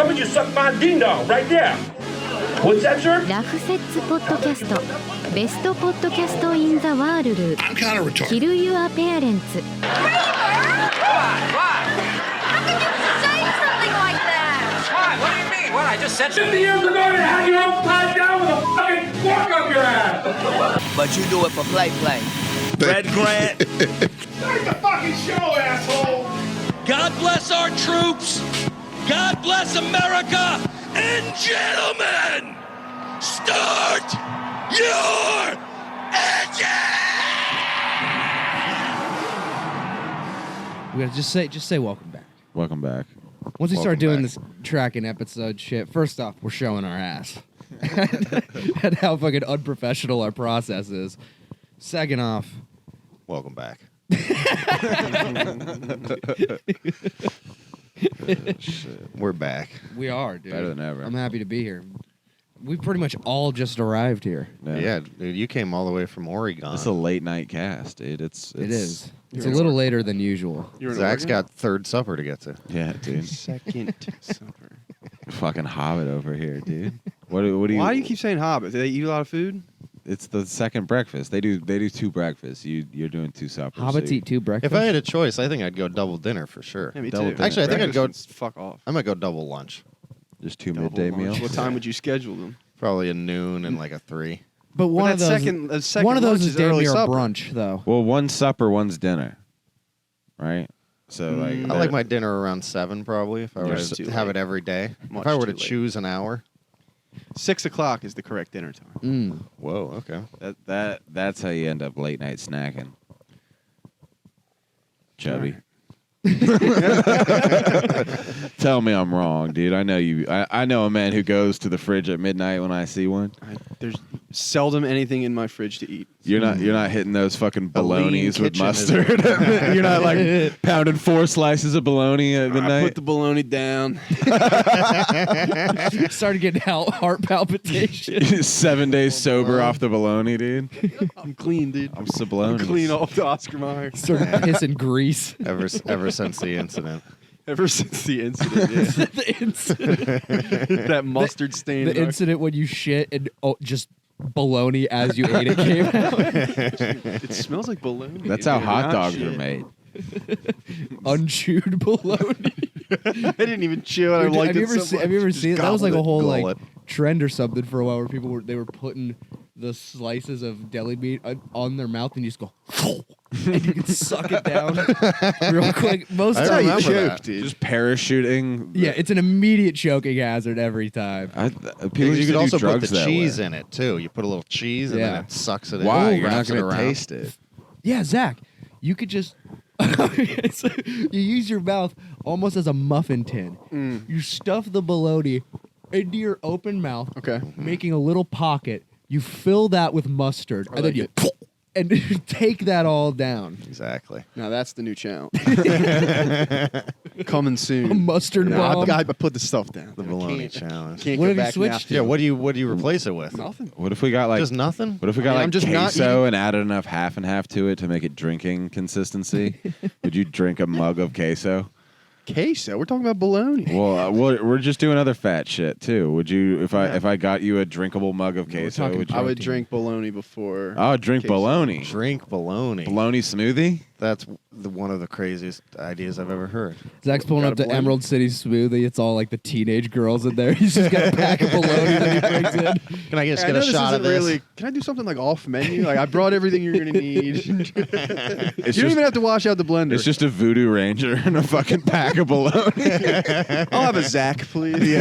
How would you suck my ding dong right there? What's that, sir? ラフセッツポッドキャストベストポッドキャストインザワールド Kill Your Parents Why? How can you say something like that? Why? What do you mean? What? I just said 50 years ago, you had your own tied down with a fucking fork up your ass. But you do it for play. Red Grant. Start the fucking show, asshole. God bless our troops. God bless America. And gentlemen, start your engine. We gotta just say welcome back. Welcome back. Once we start doing this tracking episode shit, first off, we're showing our ass and how fucking unprofessional our process is. Second off, welcome back. Shit. We're back. We are, dude. Better than ever. I'm happy to be here. We pretty much all just arrived here. Yeah, dude, you came all the way from Oregon. It's a late night cast, dude. It is. It's a little later than usual. Zach's got third supper to get to. Yeah, dude. Second supper. Fucking Hobbit over here, dude. What do you? Why do you keep saying Hobbit? Do they eat a lot of food? It's the second breakfast. They do two breakfasts. You're doing two suppers. Hobbits eat two breakfasts. If I had a choice, I think I'd go double dinner for sure. Yeah, me Double too. dinner. Actually, I think I'd go. Fuck off. I might go double lunch. Just two Double midday lunch. meals. What time would you schedule them? Probably a noon and like a 3. But one of that those, second one of those lunch is is damn early near a supper. brunch, though. Well, one's supper, one's dinner, right? So like, I like my dinner around 7 probably if I were That's to too have late. it every day. Much If I were to too late. choose an hour. 6 o'clock is the correct dinner time. Whoa, okay. that's how you end up late night snacking. Chubby. Tell me I'm wrong, dude. I know you. I know a man who goes to the fridge at midnight when I see one. There's seldom anything in my fridge to eat. You're not hitting those fucking A lean bolognas with kitchen, mustard. You're not like pounding 4 slices of bologna at I midnight. put the bologna down. Started getting heart palpitations. 7 days sober off the bologna, dude. I'm clean, dude. I'm sublime. I'm clean off the Oscar Mayer. Started pissing grease. Ever since the incident. Ever since the incident, yeah. The incident. That mustard stain. The incident when you shit and just bologna as you ate it came out. It smells like bologna. That's how dude, hot not dogs shit. are made. Unchewed bologna. I didn't even chew it. I Dude, liked have you it ever so seen? much. Have you ever Just seen it? That was like a whole gullet. like trend or something for a while where people were putting the slices of deli meat on their mouth and you just go and you can suck it down real quick. Most I times, remember choke, that. dude. Just parachuting. yeah, it's an immediate choking hazard every time. People You used could to also do put drugs the that cheese way. in it too. You put a little cheese and Yeah. then it sucks it in. Why? and You're not wraps it going to around. taste it. Yeah, Zach, you could just so you use your mouth almost as a muffin tin. You stuff the bologna into your open mouth, Okay. making a little pocket. You fill that with mustard, and then like you and take that all down. Exactly. Now that's the new channel. Coming soon. A mustard No, bomb. I put the stuff down. The bologna challenge. Can't What go have you back switched now. Yeah, what do you replace it with? Nothing. What if we got like Just nothing? What if we got I mean, like I'm just not queso eating- and added enough half and half to it to make it drinking consistency? Would you drink a mug of queso? Queso. We're talking about bologna. Well, we're just doing other fat shit too. Would you, if I got you a drinkable mug of queso? talking Would you? I would protein. drink bologna before. I would drink queso. bologna. Drink bologna. Bologna smoothie. That's one of the craziest ideas I've ever heard. Zach's pulling Got up a the blend. Emerald City smoothie. It's all like the teenage girls in there. He's just got a pack of bologna that he brings in. Can I just I get know a this shot isn't of this? really. Can I do something like off menu? Like I brought everything you're gonna need. You don't It's even have to wash out the blender. It's just a Voodoo Ranger and a fucking pack of bologna. I'll have a Zach, please. They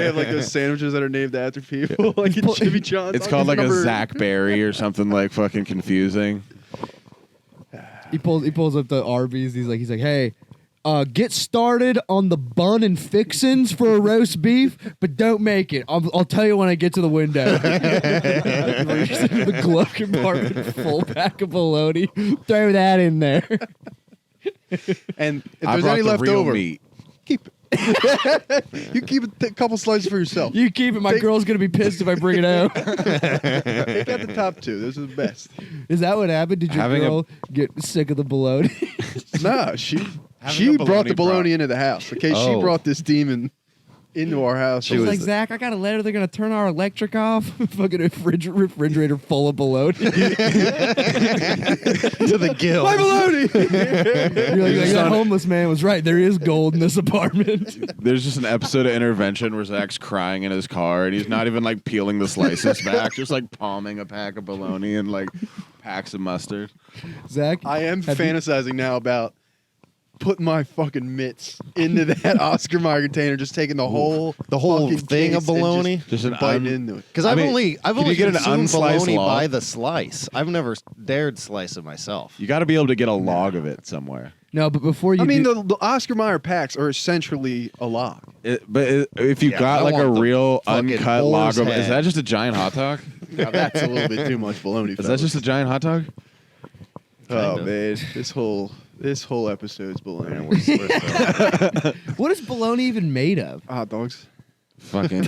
have like those sandwiches that are named after people, like in Jimmy John's. It's called like a Zach Berry or something like fucking confusing. He pulls up the Arby's. He's like, hey, get started on the bun and fixins for a roast beef, but don't make it. I'll tell you when I get to the window. Reaches into the glove compartment, full pack of bologna. Throw that in there. And if I there's brought any the left real over, meat. keep it. You keep a couple slices for yourself. You keep it. My girl's gonna be pissed if I bring it out. Take out the top two. Those are the best. Is that what happened? Did your Having girl get sick of the bologna? Nah, she She brought the bologna bologna into the house. Okay, she Oh. brought this demon into our house. She was like, Zach, I got a letter. They're gonna turn our electric off. Fucking refrigerator full of bologna. To the gill. my bologna. You're like, that homeless man was right. There is gold in this apartment. There's just an episode of Intervention where Zach's crying in his car and he's not even like peeling the slices back, just like palming a pack of bologna and like packs of mustard. Zach, I am have you- fantasizing now about putting my fucking mitts into that Oscar Mayer container, just taking the whole fucking thing of case and bologna? Just an biting into it. Because I I've mean, only can you get an consumed unsliced bologna log? by the slice. I've never dared slice it myself. You got to be able to get a log of it somewhere. No, but before you I mean, do, the Oscar Mayer packs are essentially a log. If you Yeah, got I like a want the real fucking uncut boar's log of, is head. that just a giant hot dog? Now that's a little bit too much bologna. Is that just a giant hot dog? Oh Kinda. man, this whole episode's bologna. Man, we're still- what is bologna even made of? Hot dogs. Fucking.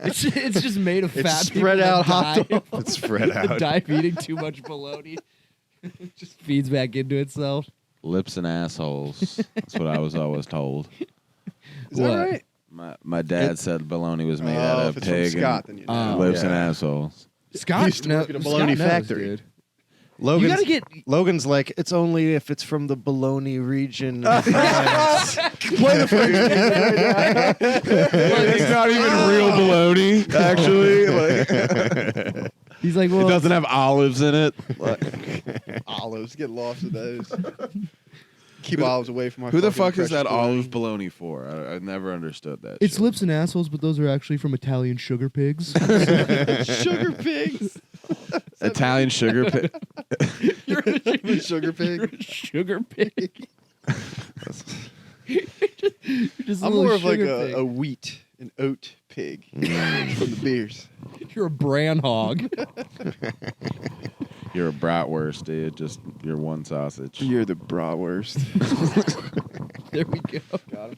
It's just made of It's fat spread people out that hot die- It's spread out. die of eating too much bologna. It just feeds back into itself. Lips and assholes. That's what I was always told. Is that What? right? My dad said bologna was made out Oh, of if it's from pig Scott, and then you know. lips and yeah. assholes. Scott used to work at a bologna Scott knows, factory. dude. Logan's, You gotta get. Logan's like, it's only if it's from the bologna region. of France." Play the French It's not even real bologna, actually. Like, He's like, it well, doesn't have olives in it. olives. Get lost with those. Keep olives away from my. Who the fucking fuck is that precious olive bologna for? I never understood that. it's shit. lips and assholes, but those are actually from Italian sugar pigs. Sugar pigs. Italian sugar pig. You're A sugar pig. a sugar pig. You're just a I'm little more of like sugar pig. a wheat, an oat pig from the beers. You're a bran hog. You're a bratwurst, dude. Just you're one sausage. You're the bratwurst. There we go. Got him.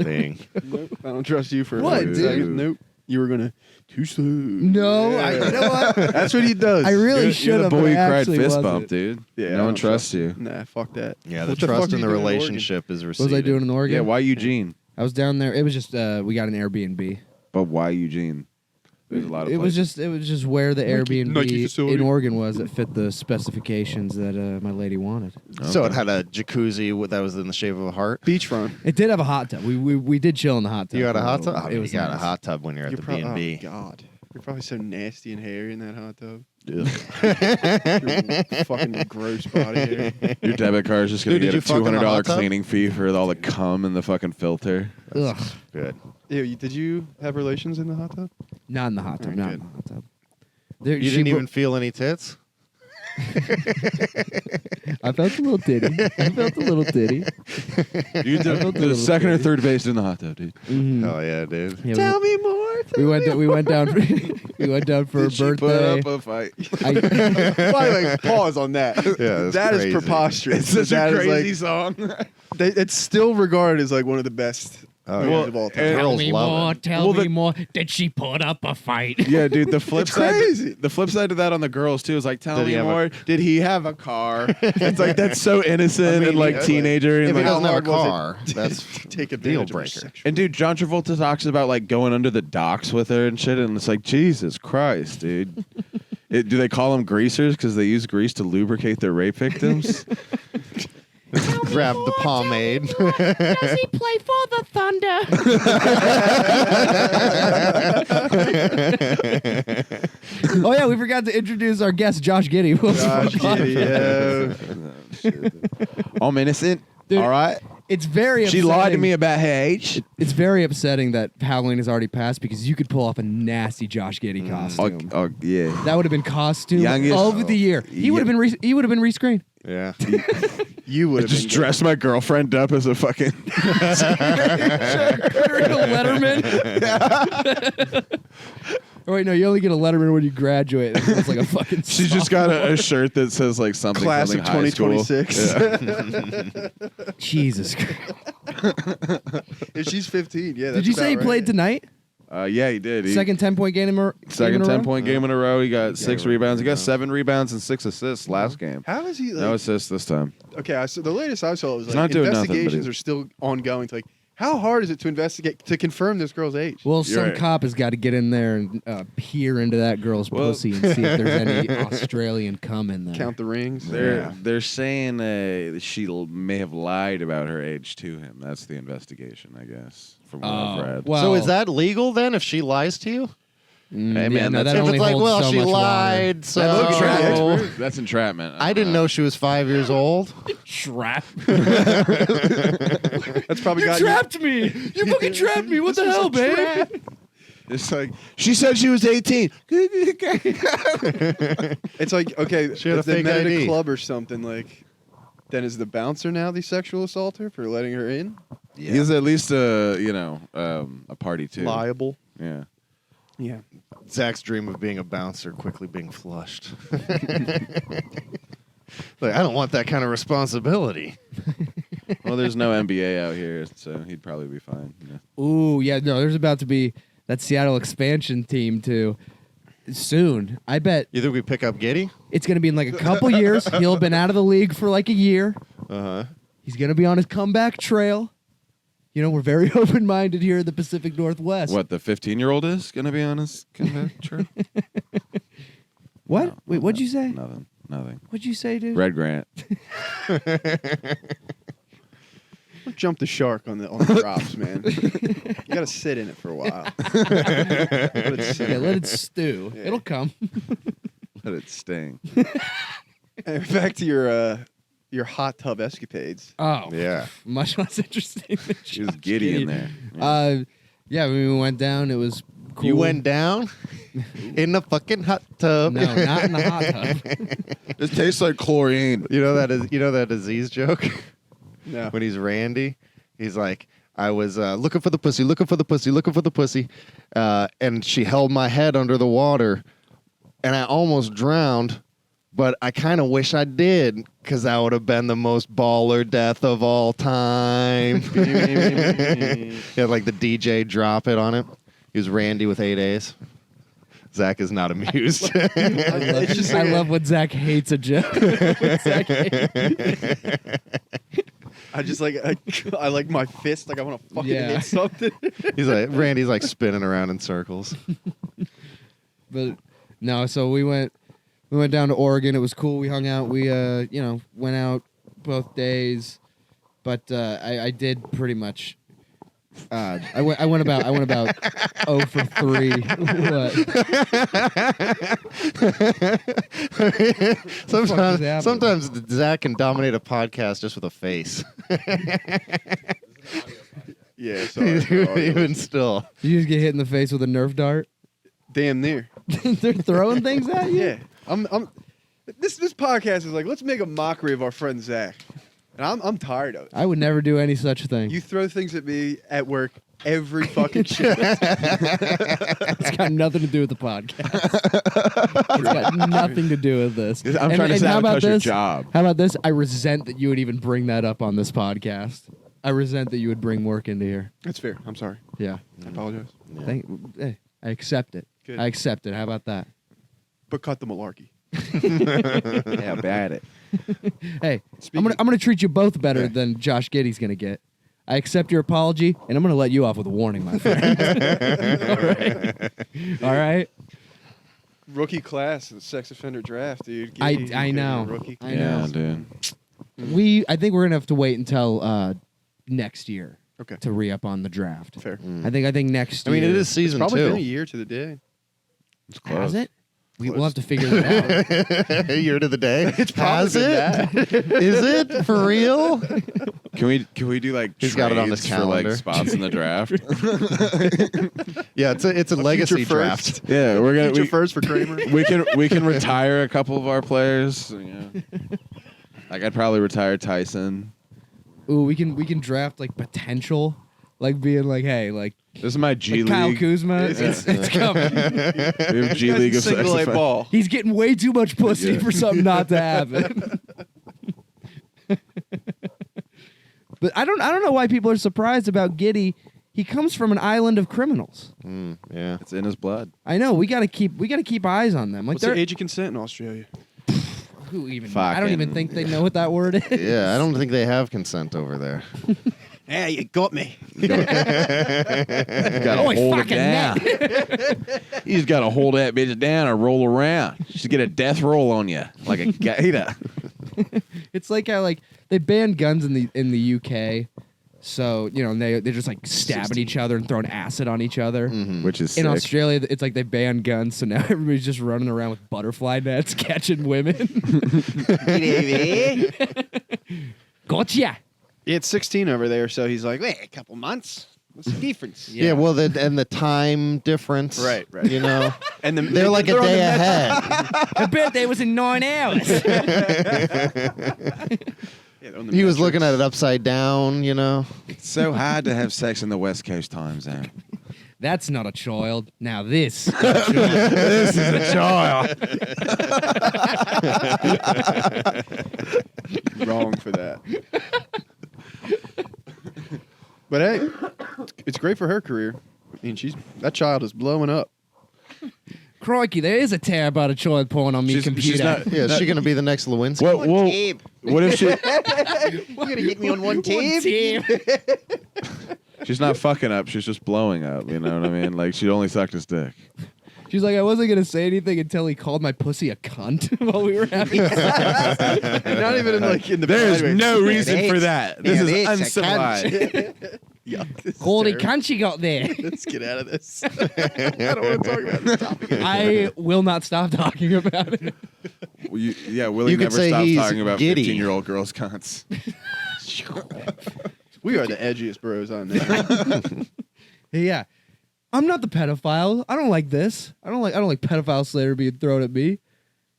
Thing. Nope. I don't trust you for What, a dude? second. Nope. You were gonna too soon. No, Yeah. you know what? That's what he does. I really You're should the have. boy but who I cried actually fist wasn't. bump, dude. Yeah, I no one don't trusts you. Nah, fuck that. Yeah, the What the fuck trust are in you the doing in Oregon? relationship is What received. was I doing in Oregon? Yeah, why Eugene? I was down there. It was just we got an Airbnb. But why Eugene? There's a lot of. It was just where the Nike Airbnb facility. in Oregon was that fit the specifications that my lady wanted. So it had a jacuzzi that was in the shape of a heart. Beachfront. It did have a hot tub. We did chill in the hot tub. You got a for hot little tub? bit. Oh, It was you got nice. a hot tub when you're at the B&B. Oh God, you're probably so nasty and hairy in that hot tub. Ugh. Your fucking gross body hair. Your debit card is just gonna Dude, get did a you fuck in the $200 hot tub? cleaning fee for all the cum in the fucking filter. Ugh. Good. Ew, did you have relations in the hot tub? Not in the hot tub. Alright, Not good. in the hot tub. There, You she didn't bro- even feel any tits? I felt a little titty. I felt a little titty. You did felt a the little second or dirty. third base in the hot tub, dude. Mhm. Oh yeah, dude. Yeah, me more. we went down we went down for her She put birthday. up a fight. I, By the way, pause on that. that's That is crazy. preposterous. It's such That a is crazy like, song. it's still regarded as like one of the best Oh, movies yeah. of all time. and- Girls love it. tell Well, the- more. Did she put up a fight? Yeah, dude. The flip It's side. crazy. The flip side to that on the girls too is like, tell Did he me have a- more. Did he have a car? It's like that's so innocent I mean, and like yeah, teenager and If he like. doesn't have a hard was it car, that's Take deal advantage of her breaker. sexual- And dude, John Travolta talks about like going under the docks with her and shit, and it's like Jesus Christ, dude. Do they call them greasers because they use grease to lubricate their rape victims? Grab the pomade. Does he play for the Thunder? Oh yeah, we forgot to introduce our guest, Josh Giddy. Gosh, Giddy, yeah. I'm innocent. Dude, all right. It's very She upsetting. lied to me about her age. It's very upsetting that Halloween has already passed because you could pull off a nasty Josh Giddy costume. Oh yeah. That would have been costume Youngest- of the year. He would have been he would have been rescreened. Yeah. You would have Just dress my girlfriend up as a fucking. Letterman. Oh wait, no, you only get a Letterman when you graduate. That feels like a fucking. She's just got a shirt that says like something. Class of something high school. 2026. Jesus Christ. If she's 15, yeah. Did you say he played tonight? Yeah, he did. Second 10-point game in a row. Second 10-point game in a row. He got 6 rebounds. He got 7 rebounds and 6 assists last game. How is he? Like, No assists this time. okay, so the latest I saw was He's like not doing nothing, but investigations he- are still ongoing. To like, how hard is it to investigate to confirm this girl's age? Well, You're some right. cop has got to get in there and peer into that girl's pussy and see if there's any Australian cum in there. Count the rings. They're saying that she may have lied about her age to him. That's the investigation, I guess, from what I've read. Well, So is that legal then if she lies to you? Hey, man, no, that's- that If only it's like, holds well, so she much lied, That's so entrapment. That's entrapment. I didn't know she was 5 years old. Trap. That's probably You got trapped me. You fucking trapped me. What the hell, babe? It's like she said she was 18. It's like, okay, She had if a they fake met at a ID. club or something, like, then is the bouncer now the sexual assaulter for letting her in? He's at least a party too. Liable. Yeah. Yeah. Zach's dream of being a bouncer quickly being flushed. Like, I don't want that kind of responsibility. Well, there's no NBA out here, so he'd probably be fine. Yeah. Ooh, yeah, no, there's about to be that Seattle expansion team too. Soon, I bet You think we pick up Giddy? it's going to be in like a couple years. He'll have been out of the league for like a year. Uh-huh. He's going to be on his comeback trail. You know, we're very open-minded here in the Pacific Northwest. What, the 15-year-old is going to be on his comeback trip? What? No, Wait, what'd you say? Nothing. What'd you say, dude? Red Grant. Don't jump the shark on the drops, man. You got to sit in it for a while. Let it sit. Yeah, let it stew. Yeah. It'll come. Let it sting. And back to your hot tub escapades. Oh, Yeah. much less interesting. Than She was Josh giddy in Giddey. there. Yeah, when we went down, it was cool. You went down in the fucking hot tub. No, not in the hot tub. It tastes like chlorine. You know that Aziz joke? No. When he's Randy, he's like, I was looking for the pussy, looking for the pussy, looking for the pussy, and she held my head under the water, and I almost drowned, but I kind of wish I did, because that would have been the most baller death of all time. Yeah, like the DJ drop it on him. He was Randy with 8 A's. Zach is not amused. I love when Zach hates a joke. Zach I just like I like my fist, like I want to fucking Yeah. hit something. He's like Randy's like spinning around in circles. But no, so we went down to Oregon. It was cool. We hung out. We went out both days. But I did pretty much. I went about 0 for 3. What? Sometimes Zach can dominate a podcast just with a face. Yeah, sorry. Even still. You just get hit in the face with a Nerf dart. Damn near. They're throwing things at you. Yeah, I'm. This podcast is like, let's make a mockery of our friend Zach, and I'm tired of it. I would never do any such thing. You throw things at me at work every fucking shift. It's got nothing to do with the podcast. It's got nothing to do with this. I'm trying to sabotage your job. How about this? I resent that you would even bring that up on this podcast. I resent that you would bring work into here. That's fair. I'm sorry. Yeah. I apologize. Hey, I accept it. Good. I accept it. How about that? But cut the malarkey. Yeah, bad it. Hey, Speaking- I'm gonna treat you both better Yeah. than Josh Giddy's gonna get. I accept your apology, and I'm gonna let you off with a warning, my friend. All right. Rookie class in the sex offender draft, dude. I Giddy, know. Rookie I class. know. dude. I think we're gonna have to wait until next year Okay. to re-up on the draft. Fair. I think next I year. mean, it is It's season probably 2. been a year to the day. It's Has close. it? We'll have to figure it out. A year to the day. It's probably Has been it? Is it for real? Can we do like He's got it on his trades for like calendar. spots in the draft? Yeah, it's a legacy future draft. first. Yeah, we're gonna Future first for Kramer. we can retire a couple of our players. You know. Like I'd probably retire Tyson. Ooh, we can draft like potential, like being like, hey, like This is my G like Kyle League. Kuzma. It's coming. We have G League of sex Single A offenders. ball. He's getting way too much pussy Yeah. for something not to happen. But I don't know why people are surprised about Giddy. He comes from an island of criminals. Yeah. It's in his blood. I know. We gotta keep eyes on them. Like What's the they're age of consent in Australia? who even? I don't even Fucking- think they know what that word is. Yeah, I don't think they have consent over there. Yeah, you got me. Gotta Oh, hold it fucking down. You just gotta hold that bitch down and roll around. Just get a death roll on you like a gator. It's like how they banned guns in the UK, so they're just like stabbing each other and throwing acid on each other. Which is In sick. Australia, it's like they banned guns, so now everybody's just running around with butterfly nets catching women. Gotcha. It's 16 over there, so he's like, wait, a couple months. What's the difference? Yeah, well, and the time difference. Right. You know, And they're like a on the day metro. ahead. My birthday was in 9 hours. Yeah, they're on the He was metro. looking at it upside down, you know. It's so hard to have sex in the West Coast time zone. That's not a child. Now this. This is a child. Wrong for that. But hey, it's great for her career. I mean, that child is blowing up. Crikey, there is a tab about a child porn on me computer. Yeah, is she going to be the next Lewinsky? What if she? You're gonna get me on one team. She's not fucking up. She's just blowing up. You know what I mean? Like she only sucked his dick. She's like, I wasn't going to say anything until he called my pussy a cunt while we were having sex. Not even in the. There's bad way. no reason for that. This is it's a uncivilized. Yuck, this is Holy terrible. cunt she got there. Let's get out of this. I don't want to talk about this topic anymore. I will not stop talking about it. Willie You could never say stops he's talking about giddy. 15-year-old girls' cunts. We are the edgiest bros on there. Yeah. I'm not the pedophile. I don't like this. I don't like pedophile slander being thrown at me.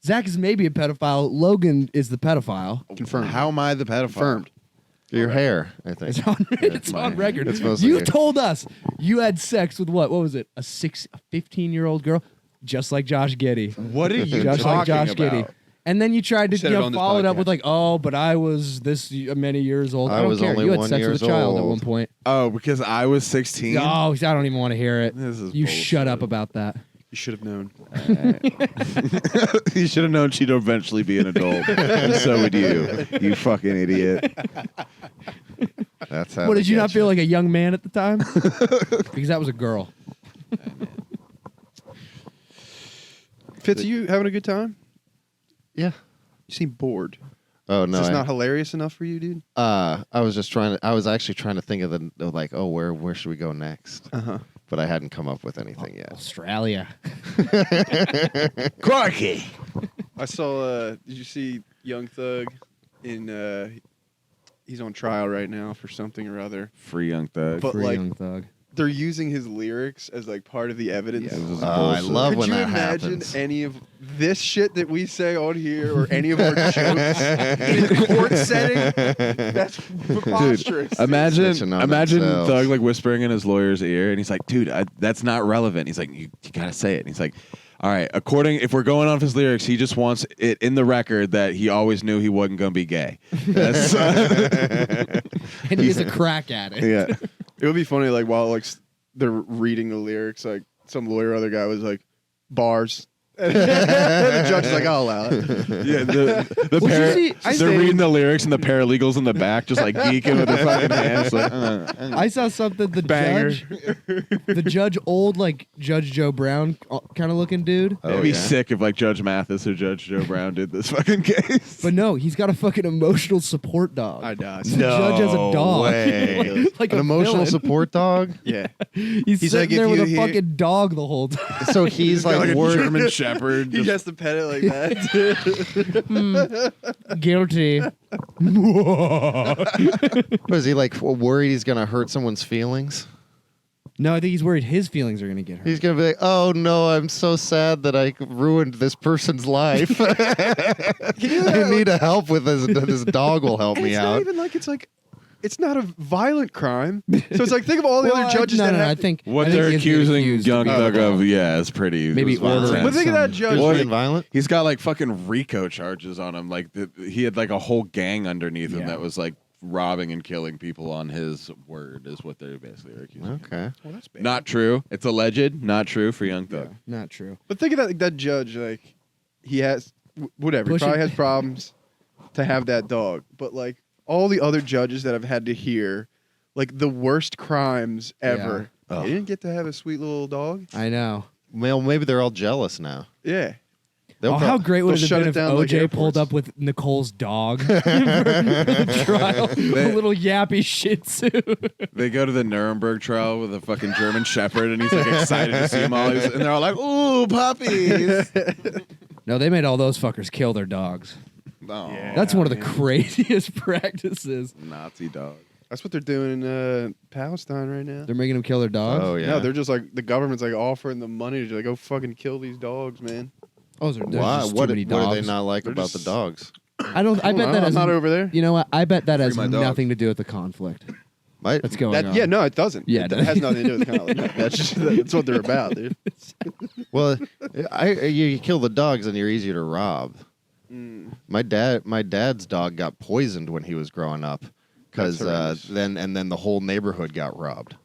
Zach is maybe a pedophile. Logan is the pedophile. Confirmed. How am I the pedophile? Confirmed. Your hair, I think. It's on record. It's mostly You hair. told us you had sex with what? What was it? A 15-year-old girl, just like Josh Giddy. What are you Just like talking Josh about? Giddy. And then you tried to Said it on this follow it up podcast. with like, oh, but I was this many years old. I I don't was care. only You had 1 sex with a years child at old. one point. Oh, because I was 16. Oh, I don't even want to hear it. This is You bullshit. shut up about that. You should have known. You should have known she'd eventually be an adult, and so would you. You fucking idiot. That's how. What, they did you get not feel like a young man at the time? Because that was a girl. Fitz, are you having a good time? Yeah. You seem bored. Oh no. Is this not hilarious enough for you, dude? I was actually trying to think of where should we go next? Uh-huh. But I hadn't come up with anything yet. Australia. Crikey. I saw, did you see Young Thug in, he's on trial right now for something or other. Free Young Thug. But Free like, young thug. they're using his lyrics as like part of the evidence. Yeah, this is I bullshit. love Could when you that imagine happens. any of this shit that we say on here or any of our jokes in a court setting? That's preposterous. Imagine Snitching on themselves. Thug like whispering in his lawyer's ear, and he's like, "Dude, that's not relevant." He's like, "You gotta say it." And he's like, "All right, if we're going off his lyrics, he just wants it in the record that he always knew he wasn't gonna be gay." That's, And he's a crack at it. yeah. It would be funny, like while like they're reading the lyrics, like some lawyer or other guy was like, "Bars." And the judge is like, "I'll allow it." Yeah, the Well, you see, I they're think- reading the lyrics, and the paralegals in the back just like geeking with their fucking hands. Like, I saw something. The judge, old like Judge Joe Brown kind of looking dude. It'd be sick if like Judge Mathis or Judge Joe Brown did this fucking case. But no, he's got a fucking emotional support dog. I die. The judge has a dog. way. like An a emotional villain. support dog. Yeah. He's He's sitting like, if there with you a hear- fucking dog the whole time. So he's Got like like a worried. German Shepherd. He just- has to pet it like that. Guilty. Was he like worried he's gonna hurt someone's feelings? No, I think he's worried his feelings are gonna get hurt. He's gonna be like, "Oh no, I'm so sad that I ruined this person's life. I need a help with this. This dog will help And me it's not out." even like it's not a violent crime. So it's like think of all the Well, other judges no, that no, have I think What I think they're he's getting accusing accused Young of Thug being- of, yeah, is pretty. Maybe it was ordering But think of that some- judge. Just like, being violent. He's got like fucking RICO charges on him. Like he had like a whole gang underneath him Yeah. that was like robbing and killing people on his word is what they're basically accusing him. Okay. Well, that's bad. Not true. It's alleged. Not true for Young Thug. Not true. But think of that, like, that judge, like, he has, whatever, he Pushing- probably has problems to have that dog. But, like, all the other judges that I've had to hear, like, the worst crimes ever, Yeah. they didn't get to have a sweet little dog. I know. Well, maybe they're all jealous now. Yeah. They'll How great would they'll it shut have been it if down like OJ pulled airports. up with Nicole's dog for the trial? A little yappy Shih Tzu. They go to the Nuremberg trial with a fucking German Shepherd, and he's like excited to see them all. And they're all like, "Ooh, puppies!" No, they made all those fuckers kill their dogs. Oh, That's one of the craziest practices. Nazi dog. That's what they're doing in Palestine right now. They're making them kill their dogs. Oh yeah. No, they're just like, the government's like offering them money to like, go fucking kill these dogs, man. Oh, there's Why? just What, too many what do they dogs. not like They're about just- the dogs? I don't. I bet that I'm has not over there. You know what? I bet that has my dog. nothing to do with the conflict Right? that's going on. Yeah, no, it doesn't. Yeah, it has nothing to do with kind of that's just that's what they're about, dude. Well, you kill the dogs and you're easier to rob. My dad's dog got poisoned when he was growing up because That's horrendous. then the whole neighborhood got robbed.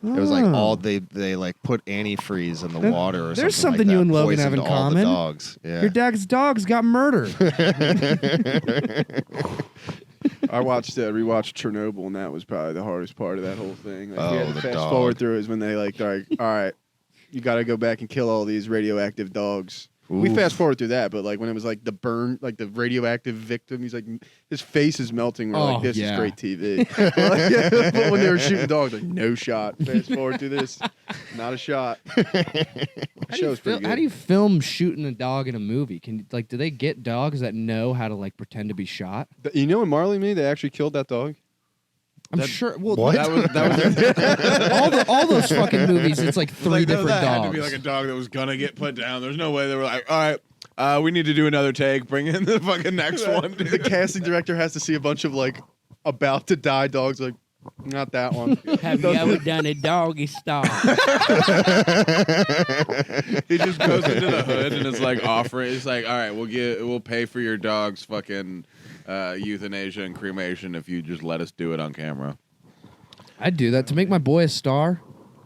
It was like all they like put antifreeze in the water or There's something. something like you that, and Logan have poisoned in all the common. dogs. Yeah. Your dad's dogs got murdered. I rewatched Chernobyl, and that was probably the hardest part of that whole thing. Like, we Oh, had to the fast dog. forward through is when they they're like, all right, you got to go back and kill all these radioactive dogs. We Oof. fast forward through that, but like when it was like the burn, like the radioactive victim, he's like, his face is melting. We're Oh, like, this yeah. is great TV. But when they were shooting dogs, like, no shot. Fast forward through this, not a shot. Show's pretty good. How do you film shooting a dog in a movie? Do they get dogs that know how to like pretend to be shot? You know in Marley and Me, they actually killed that dog. I'm sure. Well, What? That was all those fucking movies, it's like three different that dogs. had to be like a dog that was gonna get put down. There's no way they were like, all right, we need to do another take. Bring in the fucking next one. The Dude. casting director has to see a bunch of like about to die dogs. Like, not that one. Have you ever done a doggy style? He just goes into the hood and is like offering. It's like, all right, we'll pay for your dog's fucking euthanasia and cremation if you just let us do it on camera. I'd do that to make my boy a star.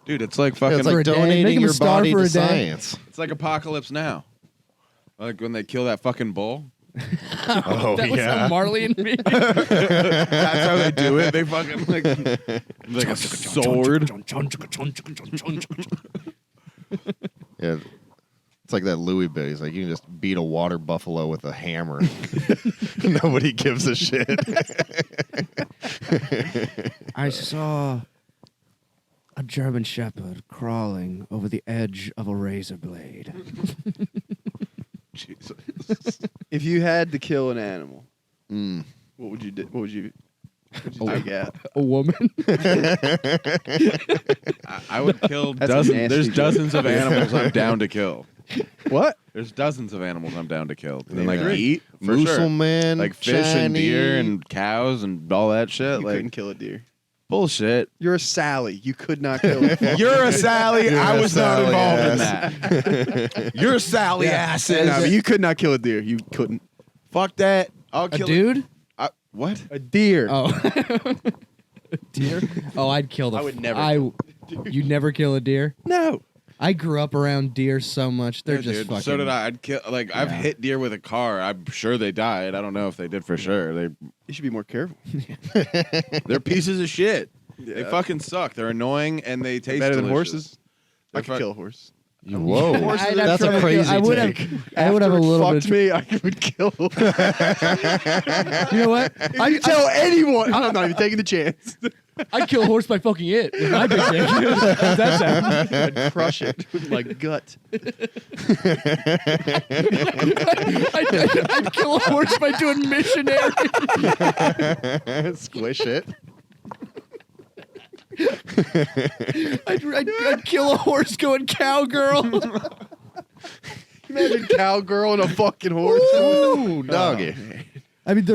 Dude, it's like Yeah, fucking. it's for like a day. Make donating him a your star body for to a day. science. It's like Apocalypse Now. Like when they kill that fucking bull. Oh That was so Marley and Me. That's how they do it. They fucking like a sword. Yeah. It's like that Louis bit. He's like, you can just beat a water buffalo with a hammer. Nobody gives a shit. I saw a German Shepherd crawling over the edge of a razor blade. Jesus. If you had to kill an animal, Mm. what would you do? What would you take out? A woman? I would kill That's a dozens. nasty There's joke. dozens of animals I'm down to kill. What? There's dozens of animals I'm down to kill. And Yeah. like eat for sure. Musselman, Like fish and deer Chinese. and cows and all that shit. You like couldn't kill a deer. bullshit. You're a Sally. You could not kill it. You're a Sally. You're I a was not Sally involved in ass. that. You're Sally asses. No, but you could not kill a deer. You couldn't. Fuck that. I'll A kill dude? What? A deer. Oh. A deer? Oh, I'd kill the. I would never You'd never kill a deer? No. I grew up around deer so much. They're Yeah, just dude. fucking. So did I. I'd kill. Like I've hit deer with a car. I'm sure they died. I don't know if they did for sure. You should be more careful. They're pieces of shit. They Yeah. fucking suck. They're annoying and they taste Better than delicious. horses. They're I could fuck- kill a horse. Whoa. I'd That's have a to- crazy I would have. take. I would have a After it little fucked bit. me, I would kill. You know what? I tell anyone. I'm not even taking the chance. I'd kill a horse by fucking it with my big dick. How's that sound? I'd crush it with my gut. I'd kill a horse by doing missionary. Squish it. I'd kill a horse going cowgirl. Imagine cowgirl and a fucking horse. Ooh, doggy. I mean,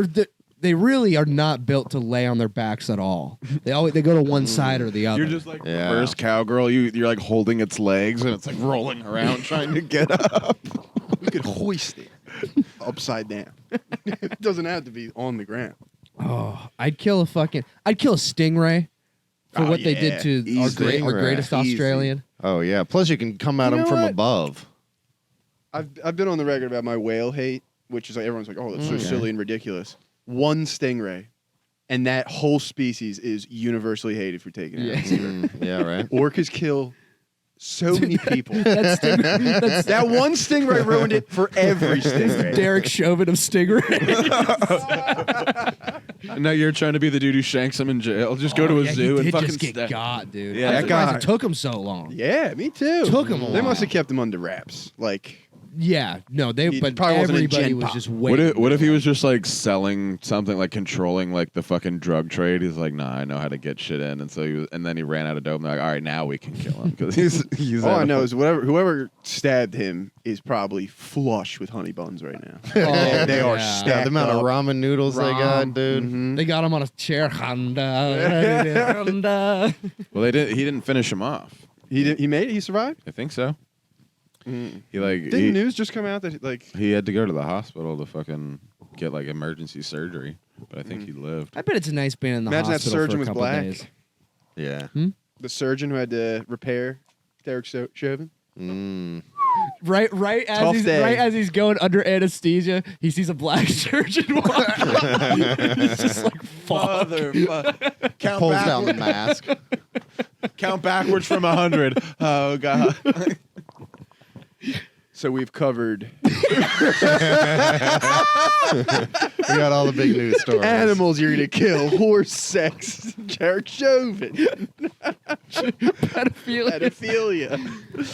they really are not built to lay on their backs at all. They go to one side or the other. You're just like Yeah. reverse cowgirl. You're like holding its legs and it's like rolling around trying to get up. We could hoist it upside down. It doesn't have to be on the ground. Oh, I'd kill a stingray for what they did to our greatest Australian. Oh yeah. Plus, you can come at You them know from what? above. I've been on the record about my whale hate, which is like everyone's like, oh, that's so silly and ridiculous. One stingray, and that whole species is universally hated for taking it. Yeah, right. Orcas kill so many people. That's That one stingray ruined it for every stingray. Derek Chauvin of stingray. Now you're trying to be the dude who shanks him in jail. Just go to a zoo he and did fucking just get stab. got, dude. Yeah, I'm that surprised guy- it took him so long. Yeah, me too. Took him a They must while. have kept him under wraps. Like, Yeah, no, He but probably wasn't in everybody Gen was Pop. just What waiting. if he was just like selling something, like controlling like the fucking drug trade? He's like, nah, I know how to get shit in, and so and then he ran out of dope. And they're like, all right, now we can kill him because he's. all out I of know fuck- is whoever stabbed him is probably flush with honey buns right now. Oh, they are yeah. stacked Yeah, the amount of up. ramen noodles they got, dude. Mhm. They got him on a chair. Honda. Well, he didn't finish him off. He made it. He survived. I think so. He like Didn't news just come out that like he had to go to the hospital to fucking get like emergency surgery, but I think he lived. I bet it's nice being in the Imagine that hospital surgeon for a was couple black. days. Yeah. the surgeon who had to repair Derek Chauvin? Right Tough day. as he's going under anesthesia, he sees a black surgeon walk. He's just like, fuck. Count Pulls down the mask. Count backwards from 100. Oh god. So we've covered We got all the big news stories. animals you're gonna kill, horse sex, Derek Chauvin, pedophilia.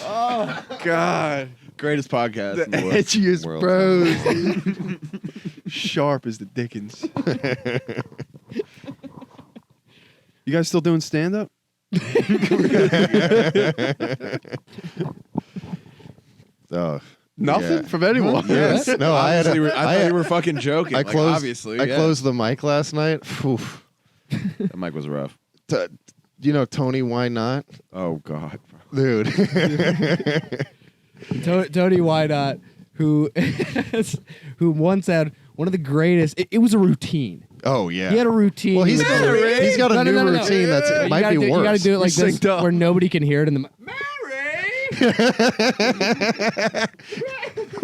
Oh God, Greatest podcast in the the world. edgiest World. bros, dude. Sharp as the Dickens. You guys still doing stand up? Oh, Nothing yeah. from anyone. Yes. No, I had. Obviously, I thought I you were fucking joking. I Like, closed. obviously, I yeah. closed the mic last night. Oof. That mic was rough. You know Tony? Why not, Oh god. Bro. dude? Tony Wynot, who once had one of the greatest. It was a routine. Oh yeah. He had a routine. Well, he's He was- got, he's got a No, new no. routine But that you might gotta be do, worse. You got to do it like We this, synced up. where nobody can hear it in the.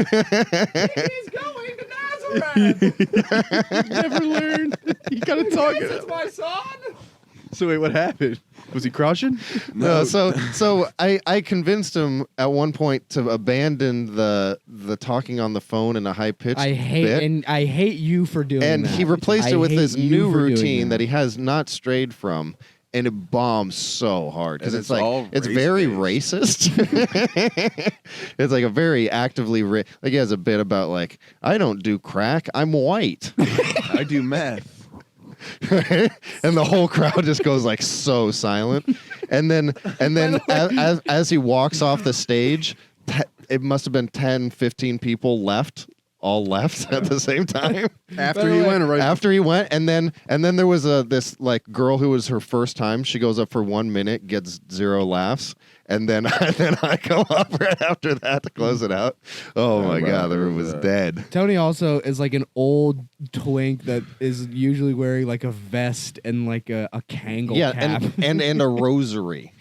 He's going to Nazareth. Never learned. You gotta talk it. my son. So wait, what happened? Was he crushing? No, so I convinced him at one point to abandon the talking on the phone in a high pitched I hate bit. I hate you for doing And that. he replaced I it with hate this you new for doing routine that he has not strayed from, and it bombs so hard because And it's it's like all it's very race-based. racist. It's like a very actively like he has a bit about like I don't do crack, I'm white, I do meth. and the whole crowd just goes like so silent, and then as he walks off the stage, it must have been 10, 15 people all left at the same time. After he went, right? After he went, and then there was this like girl who was her first time. She goes up for 1 minute, gets 0 laughs, and then I go up right after that to close it out. Oh my god, the room was dead. Tony also is like an old twink that is usually wearing like a vest and like a Kangol cap. and a rosary.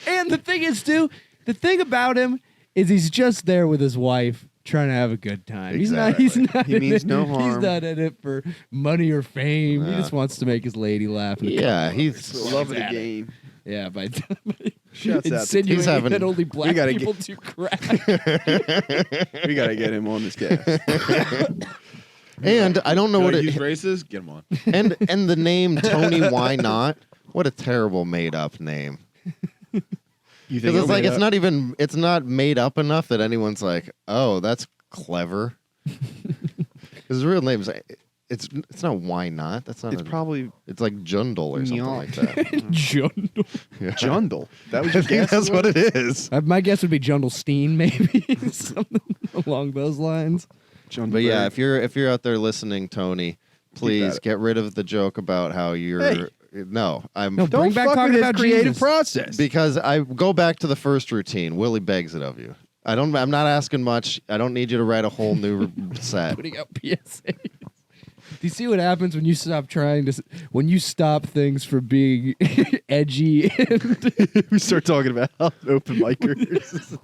And the thing is, too, the thing about him is he's just there with his wife trying to have a good time. He's not. He He means in no it, He's harm. not in it for money or fame. He just wants to make his lady laugh. And Yeah, he's Love of the game. yeah, by Shouts out to insinuating He's having- that only black gotta people do crack. We gotta get him on this cast. and I don't know what He's it racist. Get him on. and the name Tony Why Not? What a terrible made up name. You Because it's like it's not made up enough that anyone's like, oh, that's clever. His real name's it's not Why Not. That's not. It's probably It's like Jundle or something Nyong. like that. Jundle. Jundle. That was I your think guess. that's what it is. My guess would be Jundlestein, maybe something along those lines. But yeah, if you're out there listening, Tony, please it. get rid of the joke about how you're. Hey. No, I'm. No, Don't bring back fuck talking with his about creative Jesus. process. Because I go back to the first routine. Willie begs it of you. I'm not asking much. I don't need you to write a whole new set. Putting out PSA. you see what happens when you stop when you stop things from being edgy? We start talking about open micers.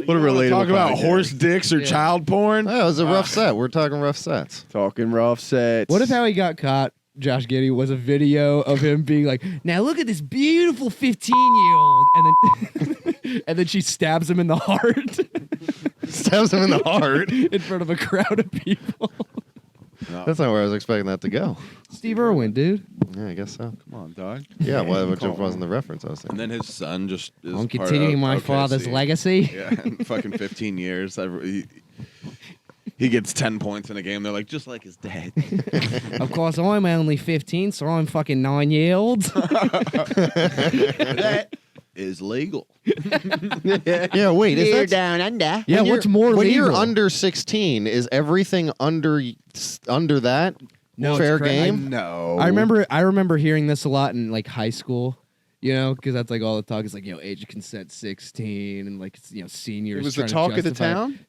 What a relatable. Talk about podcast. horse dicks or child porn. Oh, it was a rough set. We're talking rough sets. Talking rough sets. What if how he got caught, Josh Giddy, was a video of him being like, "Now look at this beautiful 15-year-old," and then she stabs him in the heart. Stabs him in the heart in front of a crowd of people. No. That's not where I was expecting that to go. Steve Irwin, dude. Yeah, I guess so. Come on, dog. Yeah, well, which wasn't the reference I was And saying. then his son just is I'm part continuing of my OKC. father's legacy. Yeah, in fucking 15 years. He gets 10 points in a game. They're like, just like his dad. Of course, I'm only 15, so I'm fucking 9-year-old. That is legal. Yeah, wait. Is that down under. Yeah, when what's you're- more when legal? you're under 16? Is everything under that No, fair it's game? No. I remember hearing this a lot in like high school, you know, because that's like all the talk is like, age of consent 16, and like seniors. It was the trying to talk of the justify- town?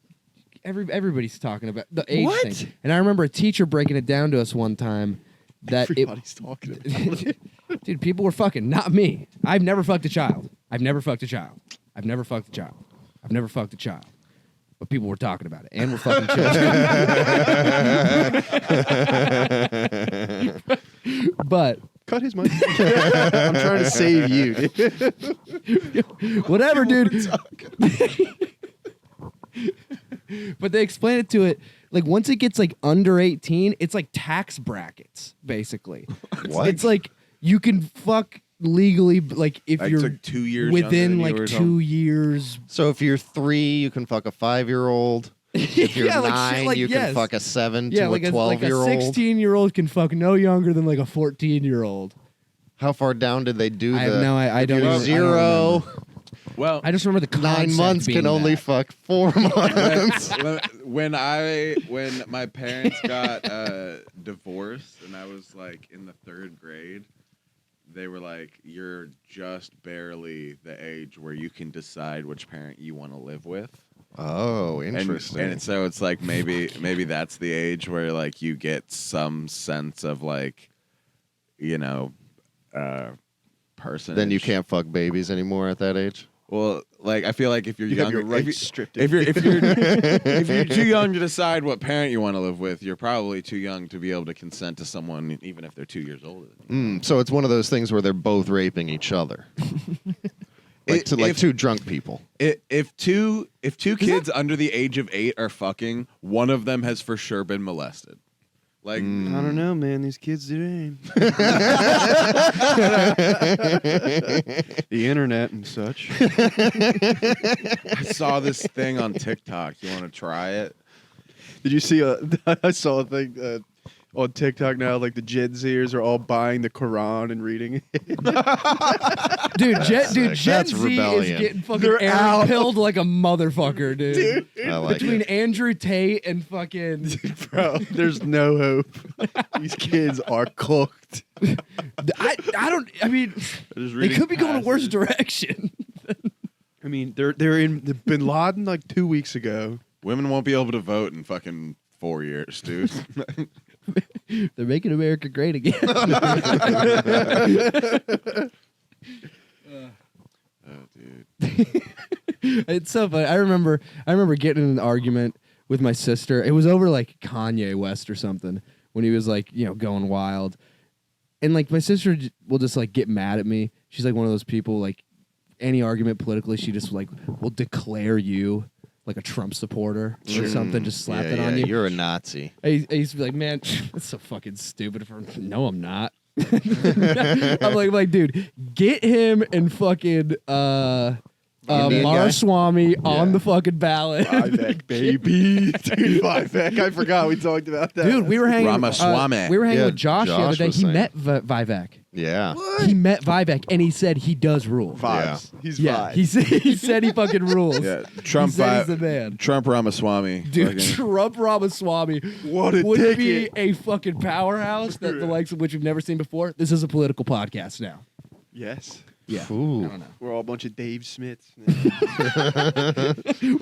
Everybody's talking about the age What? thing. And I remember a teacher breaking it down to us one time that Everybody's talking about it. dude, people were fucking, not me. I've never fucked a child. I've never fucked a child. I've never fucked a child. I've never fucked a child. But people were talking about it and were fucking children. But Cut his mic. I'm trying to save you. Dude. whatever, dude. But they explain it to it like once it gets like under 18, it's like tax brackets basically. What? It's like you can fuck legally, like if Like, you're it's like 2 years within younger than you like or 2 something? years. So if you're 3, you can fuck a 5-year-old. If you're Yeah, like 9, shit like- you yes. can fuck a 7 Yeah, to like a a 12-year-old. 16-year-old can fuck no younger than like a 14-year-old. How far down did they do I have the no, I don't. you're even- I don't 0? remember. Well, I just remember the 9 concept months being can only that. fuck 4 months. when my parents got divorced and I was like in the 3rd grade, they were like, "You're just barely the age where you can decide which parent you want to live with." Oh, And, interesting. and so it's like maybe that's the age where like you get some sense of like, person. Then you can't fuck babies anymore at that age? Well, like I feel like if you're You have younger, your rights stripped. if you're too young to decide what parent you want to live with, you're probably too young to be able to consent to someone, even if they're 2 years older than you. So it's one of those things where they're both raping each other. Like two drunk people. If two kids under the age of 8 are fucking, one of them has for sure been molested. Like I don't know, man. These kids today. The internet and such. I saw this thing on TikTok. You want to try it? Did you see I saw a thing on TikTok now, like the Gen Zers are all buying the Quran and reading it. Dude, Gen That's Z rebellion. is getting fucking They're out. pilled like a motherfucker, dude. I like Between it. Andrew Tate and fucking, Bro, there's no hope. These kids are cooked. I mean, they could be going a worse direction. I mean, they're in the Bin Laden like 2 weeks ago. Women won't be able to vote in fucking 4 years, dude. They're making America great again. Oh, dude. It's so funny. I remember getting in an argument with my sister. It was over like Kanye West or something when he was like, going wild. And like my sister will just like get mad at me. She's like one of those people, like any argument politically, she just like will declare you like a Trump supporter or something, just slap it on you. You're a Nazi. I used to be like, man, that's so fucking stupid. No, I'm not. I'm like, dude, get him and fucking Indian guy? Marswamy on the fucking ballot. Vivek, baby. Dude, Vivek. I forgot we talked about that. Dude, we were hanging. Ramaswamy. We were hanging Yeah, with Josh the other Josh day. was He saying. met Vivek. Yeah. He met Vivek, and he said he does rule. Vibes. He's Yeah, vibes. he said he fucking rules. Yeah, Trump. He said he's the man. Trump Ramaswamy. Dude, Fucking- Trump Ramaswamy What a would ticket. be a fucking powerhouse that the likes of which we've never seen before. This is a political podcast now. Yes. Yeah. Ooh. I don't know. We're all a bunch of Dave Smiths. We're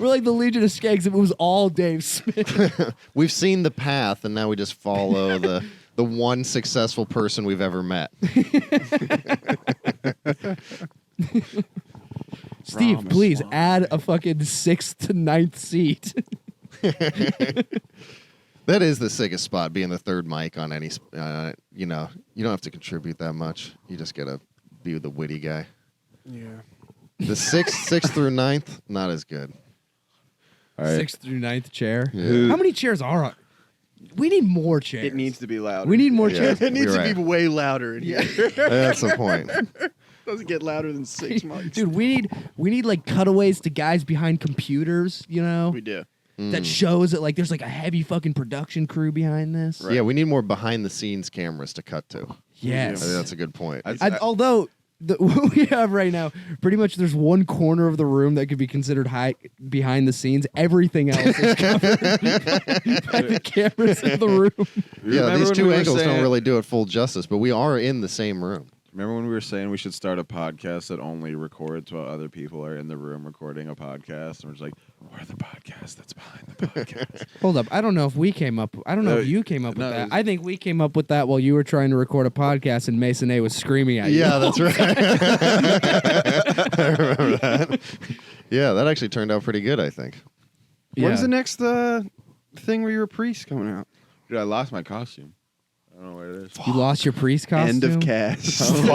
like the Legion of Skanks if it was all Dave Smith. We've seen the path, and now we just follow the one successful person we've ever met. Steve, Promise please Swamp. add a fucking 6th to 9th seat. That is the sickest spot, being the third mic on any. You know, you don't have to contribute that much. You just gotta be the witty guy. Yeah. The sixth through 9th, not as good. All right. 6th through 9th chair. Yeah. How many chairs are on? We need more chairs. It needs to be louder. We need more Yeah. chairs. It needs You're to be right. way louder in here. That's the point. Doesn't get louder than 6 mics. Dude, we need like cutaways to guys behind computers, you know? We do. That shows that like there's like a heavy fucking production crew behind this. Yeah, we need more behind the scenes cameras to cut to. Yes. I think that's a good point. Although what we have right now, pretty much there's one corner of the room that could be considered behind the scenes. Everything else is covered by the cameras in the room. Yeah, Remember these when two we were angles saying- don't really do it full justice, but we are in the same room. Remember when we were saying we should start a podcast that only records while other people are in the room recording a podcast? And we're just like, we're the podcast that's behind the podcast. Hold up. I don't know if we came up. I don't know No, if you came up with no, that. I think we came up with that while you were trying to record a podcast and Mason A was screaming at you. Yeah, that's right. I remember that. Yeah, that actually turned out pretty good, I think. When's the next thing where you're a priest coming out? Dude, I lost my costume. I don't know where it is. You lost your priest costume? End of cast. The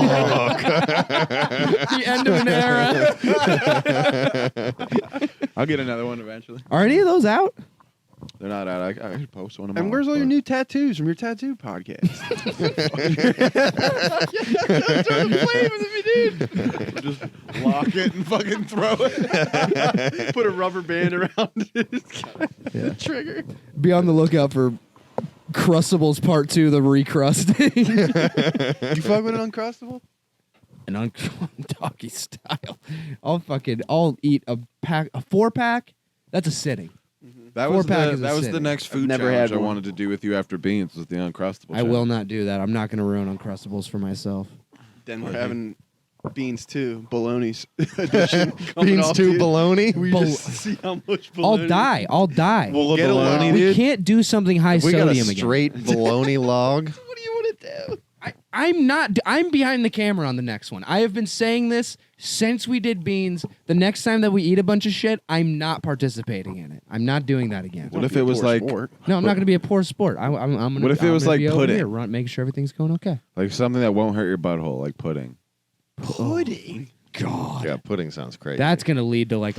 end of an era. I'll get another one eventually. Are any of those out? They're not out. I could post one. And where's all your new tattoos from your tattoo podcast? Just lock it and fucking throw it. Put a rubber band around it. Trigger. Be on the lookout for Crustables Part 2, the recrusting. You fuck with an Uncrustable? An doggy style. I'll eat a 4-pack. That's a sitting. That was Four-pack is a the city. next food never challenge had I one. wanted to do with you after Beans was the Uncrustable. I will not do that. I'm not going to ruin Uncrustables for myself. Then we're having Beans 2, Bologna's edition. Beans 2 bologna? We Bol- just see how much bologna. I'll die. We'll get along. We can't do something high We got a sodium again. straight bologna log. What do you want to do? I'm behind the camera on the next one. I have been saying this since we did Beans. The next time that we eat a bunch of shit, I'm not participating in it. I'm not doing that again. What if it was like No, I'm not going to be a poor sport. I'm gonna, What if it I'm was gonna like be over pudding? here, making sure everything's going okay. like something that won't hurt your butthole, like pudding? Pudding? God, Yeah, pudding sounds crazy. that's going to lead to like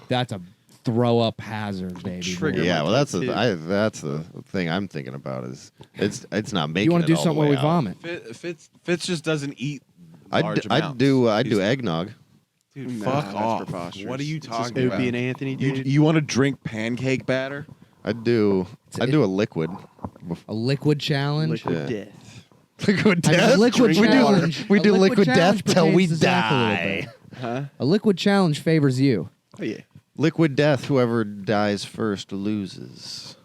that's a throw up hazard, baby. Trigger. boy. Yeah, well, that's Too. that's the thing I'm thinking about is it's not making. You want it to do all something the where way we out. vomit? Fitz just doesn't eat large I'd amounts. do He's- eggnog. Dude, Nah, fuck that's off. preposterous. What are you It's just talking about? Opie and Anthony, You, dude. you want to drink pancake batter? I'd do a liquid. A liquid challenge. Liquid Yeah. death. Liquid A death. liquid we challenge. do we A do liquid challenge death till we pertains to Zach a little die. bit. Huh? A liquid challenge favors you. Oh, yeah. Liquid death. Whoever dies first loses.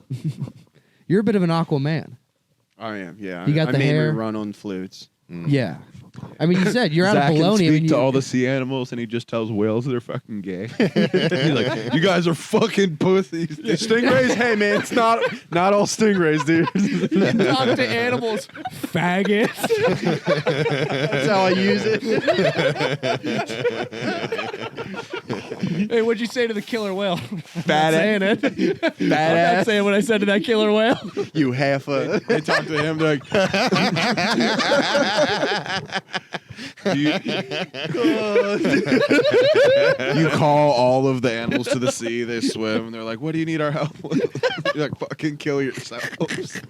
You're a bit of an Aquaman. I am, yeah. You got I the mainly hair? run on flutes. Yeah. I mean, you said you're out Zach of Bologna. can I speak mean, to all the sea animals, and he just tells whales they're fucking gay. He's like, you guys are fucking pussies. Stingrays? Hey, man, it's not all stingrays, dude. you talk to animals, faggot. That's how I use it. Hey, what'd you say to the killer whale? Bad saying it. I'm not saying what I said to that killer whale. You half a. They talk to him, they're like, you call all of the animals to the sea, they swim, and they're like, what do you need our help with? You're like, fucking kill yourselves.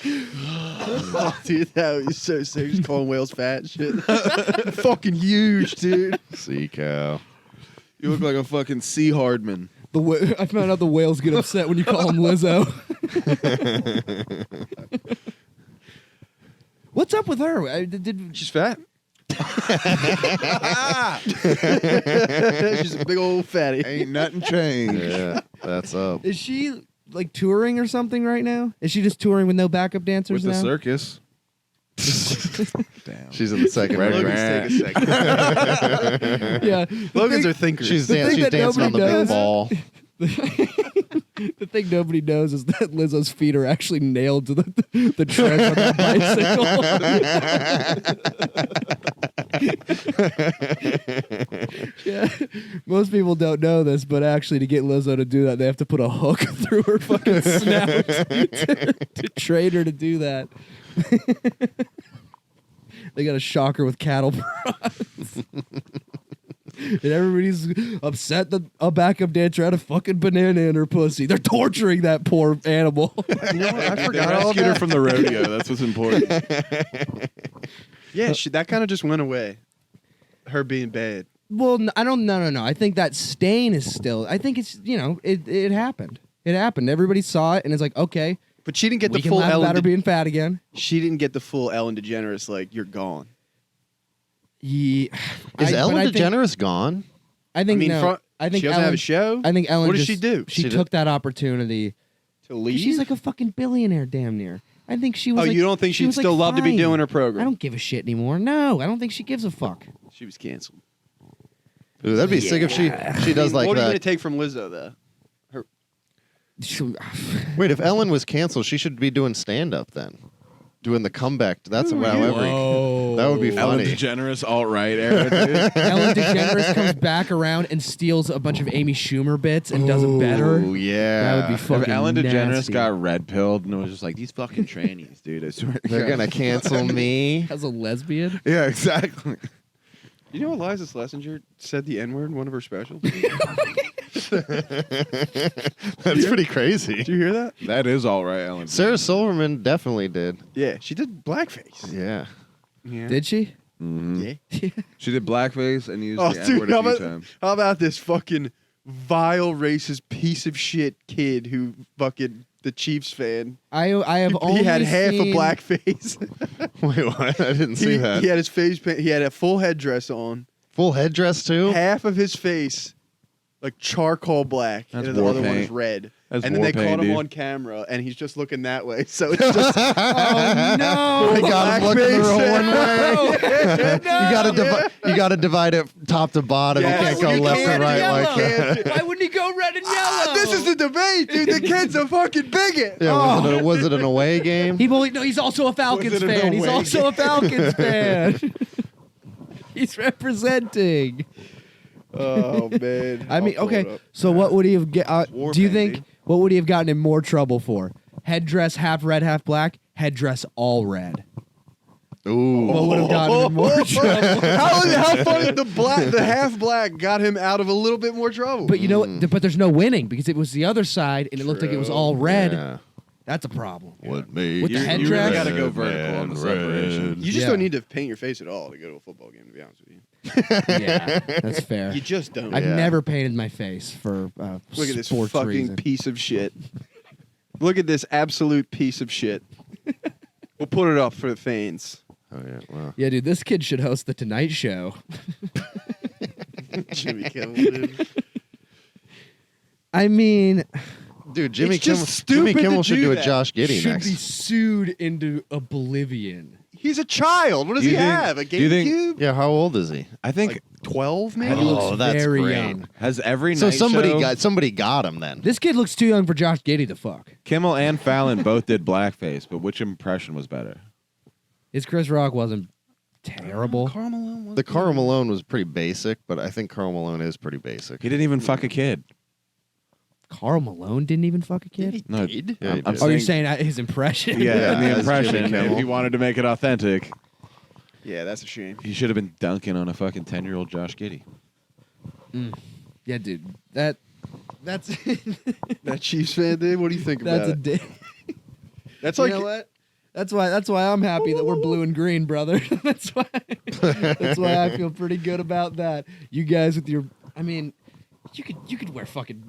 Oh, dude, that was so sick. Just calling whales fat and shit. Fucking huge, dude. Sea cow. You look like a fucking sea hardman. I found out the whales get upset when you call them Lizzo. What's up with her? She's fat. She's a big old fatty. Ain't nothing changed. Yeah, that's up. Is she like touring or something right now? Is she just touring with no backup dancers With the now? circus. Damn. She's in the second Red row. Logan's take a second. Yeah, Logans are thinkers. She's, The thing she's that dancing on the nobody big knows- ball. the thing nobody knows is that Lizzo's feet are actually nailed to the tread on that bicycle. Yeah, most people don't know this, but actually, to get Lizzo to do that, they have to put a hook through her fucking snout to train her to do that. They got to shock her with cattle prods. And everybody's upset that a backup dancer had a fucking banana in her pussy. They're torturing that poor animal. You know what? I They forgot all rescued her that. from the rodeo. That's what's important. Yeah, that kind of just went away. Her being bad. Well, I don't. No. I think that stain is still. I think it's it happened. It happened. Everybody saw it, and it's like, okay, But she didn't get we the can full laugh about her Ellen. being fat again. She didn't get the full Ellen DeGeneres. Like, you're gone. Yeah, Is Ellen but I think- DeGeneres gone? I think I mean, no. I think she doesn't Ellen, have a show. I think Ellen. What does just- she do? She She took that opportunity. To leave? She's like a fucking billionaire, damn near. I think she was. Oh, like, you don't think she she'd was, like, still love to be fine. doing her I program? don't give a shit anymore. No, I don't think she gives a fuck. She was canceled. Ooh, that'd be sick if she does like what are you that. going to take from Lizzo, though? Wait, if Ellen was canceled, she should be doing stand up then. Doing the comeback. That's however. Whoa. That would be Ellen funny. DeGeneres alt-right era, dude. Ellen DeGeneres comes back around and steals a bunch of Amy Schumer bits and does it better. Oh yeah. That would be If fucking Ellen DeGeneres nasty. got red-pilled and was just like, these fucking trannies, dude, I swear to They're God. gonna cancel me. As a lesbian. Yeah, exactly. You know Eliza Schlesinger said the N-word in one of her specials? That's pretty crazy. Did you hear that? That is alt-right, Ellen. Sarah Silverman definitely did. Yeah, she did blackface. Yeah. Yeah. Did she? Mhm. Yeah. She did blackface and used Oh, the dude, N-word a few times. how about this fucking vile racist piece of shit kid who fucking the Chiefs fan? I have only He had half a seen- blackface. Wait, what? I didn't see that. He had his face paint. He had a full headdress on. Full headdress too. Half of his face like charcoal black, That's and the war other one paint. is red. That's and then war they caught paint, him dude. on camera, and he's just looking that way. So it's just Oh no! They got him looking the wrong way. No. You gotta divide it top to bottom. Yeah, You can't go you left can't and right yellow. like that. Why wouldn't he go red and yellow? This is the debate, dude. The kid's a fucking bigot. Yeah, was it an away game? He's also a Falcons Was it an fan. He's away also a Falcons fan. He's representing. Oh man. I mean, I'll pull it okay. up. So what would he have war do you paint, think? dude. What would he have gotten in more trouble for? Headdress half red, half black. Headdress all red. Ooh. What would have gotten him in more trouble? How funny the half black got him out of a little bit more trouble. But you know, what? But there's no winning because it was the other side, and it looked like it was all red. Yeah. That's a problem. What made With the you headdress? You really Red, got to go vertical on the separation. you just Yeah. don't need to paint your face at all to go to a football game. To be honest with you, Yeah, that's fair. you just don't. I've Yeah. never painted my face for Look at this sports fucking reason. piece of shit. Look at this absolute piece of shit. We'll put it up for the fans. Oh yeah. Wow. Yeah, dude, this kid should host the Tonight Show. Jimmy Kimmel, dude. I mean, Dude, Jimmy It's just Kimmel. stupid Jimmy Kimmel to should do do a that. Josh Giddy should next. be sued into oblivion. He's a child. What does Do he you think- have? A do you think- GameCube? Yeah. How old is he? I think 12, maybe? He looks Oh, that's very great. young. has every So night somebody got him then. This kid looks too young for Josh Giddy to fuck. Kimmel and Fallon both did blackface, but which impression was better? His Chris Rock wasn't terrible. Karl Malone was The Karl Malone was pretty basic, but I think Karl Malone is pretty basic. He didn't even fuck a kid. Karl Malone didn't even fuck a kid? No, did? Yeah, he I'm did. Oh, you're saying his impression? Yeah, Yeah, and the as impression. Jimmy Kimmel. If he wanted to make it authentic, Yeah, that's a shame. he should have been dunking on a fucking 10-year-old Josh Giddy. Yeah, dude. That's That Chiefs fan, dude. What do you think that's about a it? dick. That's You like know what? That's why I'm happy that we're blue and green, brother. that's why I feel pretty good about that. You guys with your, I mean, you could wear fucking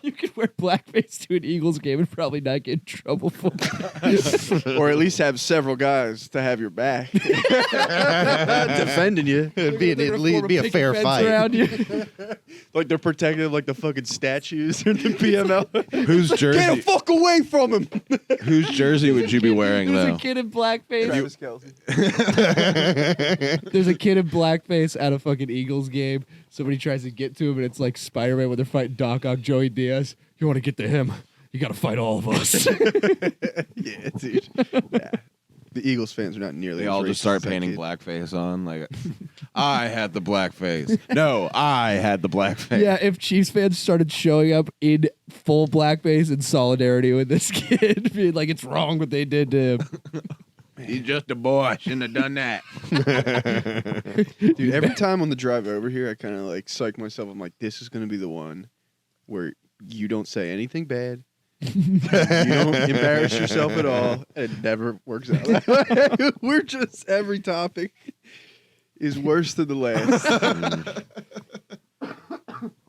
You could wear blackface to an Eagles game and probably not get in trouble for it. Or at least have several guys to have your back. Defending you. It'd be a fair fight. Around you. Like they're protected like the fucking statues in the PML. Whose Get the jersey? fuck away from him. Whose jersey would you be wearing There's though? a kid in blackface. Travis Kelce. There's a kid in blackface at a fucking Eagles game. Somebody tries to get to him, and it's like Spider-Man when they're fighting Doc Ock, Joey Diaz. You want to get to him? You got to fight all of us. Yeah, dude. Yeah. The Eagles fans are not nearly. They as all racist just start as that painting kid. blackface on. Like, I had the blackface. No, I had the blackface. Yeah, if Chiefs fans started showing up in full blackface in solidarity with this kid, being like, it's wrong what they did to him. He's just a boy. I shouldn't have done that. Dude, every time on the drive over here, I kind of like psych myself. I'm like, this is going to be the one where you don't say anything bad. You don't embarrass yourself at all. And it never works out. We're just, every topic is worse than the last.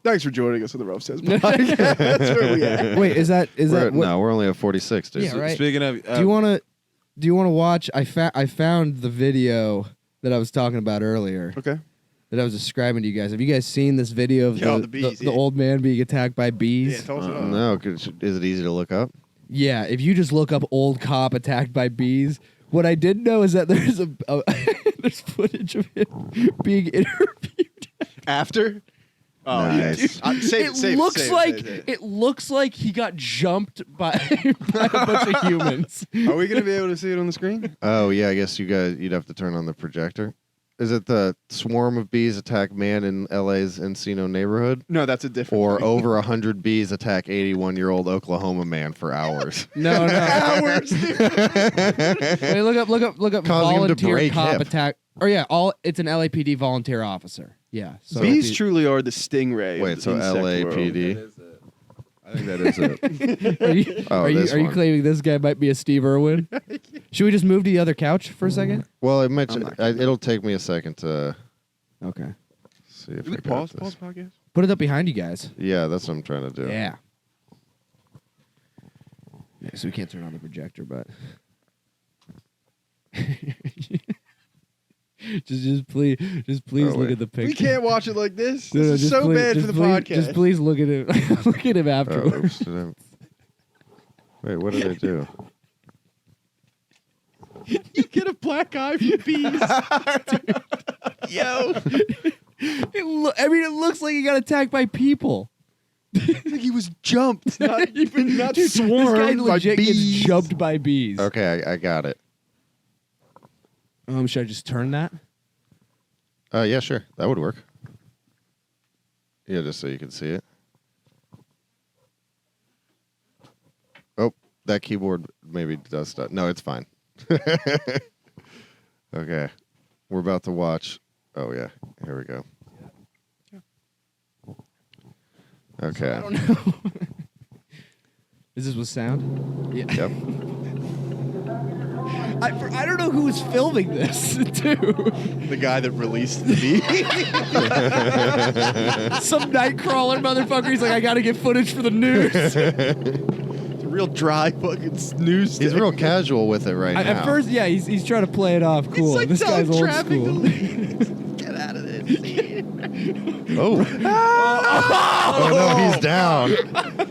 Thanks for joining us on the Rough Says podcast. That's where we at. Wait, is that what? No, we're only at 46, dude. Yeah, right. Speaking of, Do you want to watch? I found the video that I was talking about earlier. Okay. That I was describing to you guys. Have you guys seen this video of Yeah, the bees, the yeah. old man being attacked by Yeah, bees? tell us about it. No, is it easy to look up? Yeah, if you just look up old cop attacked by bees, what I didn't know is that there's there's footage of him being interviewed. After? Oh, Nice. yeah. It looks like he got jumped by a bunch of humans. Are we going to be able to see it on the screen? Oh, yeah, I guess you'd have to turn on the projector. Is it the swarm of bees attack man in LA's Encino neighborhood? No, that's a different Or thing. over 100 bees attack 81-year-old Oklahoma man for hours? No. Hours. Wait, look up Causing him to volunteer break cop hip. attack. Or yeah, it's an LAPD volunteer officer. Yeah. So Bees truly are the stingray. of Wait, the so insect world. LAPD? I think that is it. Are you, Oh, are you, this are you one. claiming this guy might be a Steve Irwin? Should we just move to the other couch for a second? Well, it'll take me a second to Okay. see if Can we I got pause this. podcast? Put it up behind you guys. Yeah, that's what I'm trying to do. Yeah. Yeah, so we can't turn on the projector, but just please look wait. at the picture. We can't watch it like this. No, This is just so please- bad for just the please- podcast. Just please look at him. Look at him Oh, afterwards. oops, wait, what did I do? You get a black eye for bees. Yo. It looks like he got attacked by people. Like he was jumped, not even not Dude, swarmed this guy by legit gets bees. jumped by bees. Okay, I got it. Should I just turn that? Yeah, sure. That would work. Yeah, just so you can see it. Oh, that keyboard maybe does stuff. No, it's fine. Okay. We're about to watch. Oh, yeah. Here we go. Okay. I don't know. Is this with sound? Yeah. Yep. I don't know who was filming this, too. The guy that released the bee. Some nightcrawler motherfucker. He's like, I gotta get footage for the news. It's a real dry fucking news. He's real casual with it right now. At first, yeah, he's trying to play it off cool. It's like This guy's old traffic to school. leave. Get out of this. Oh. Oh, no, he's down.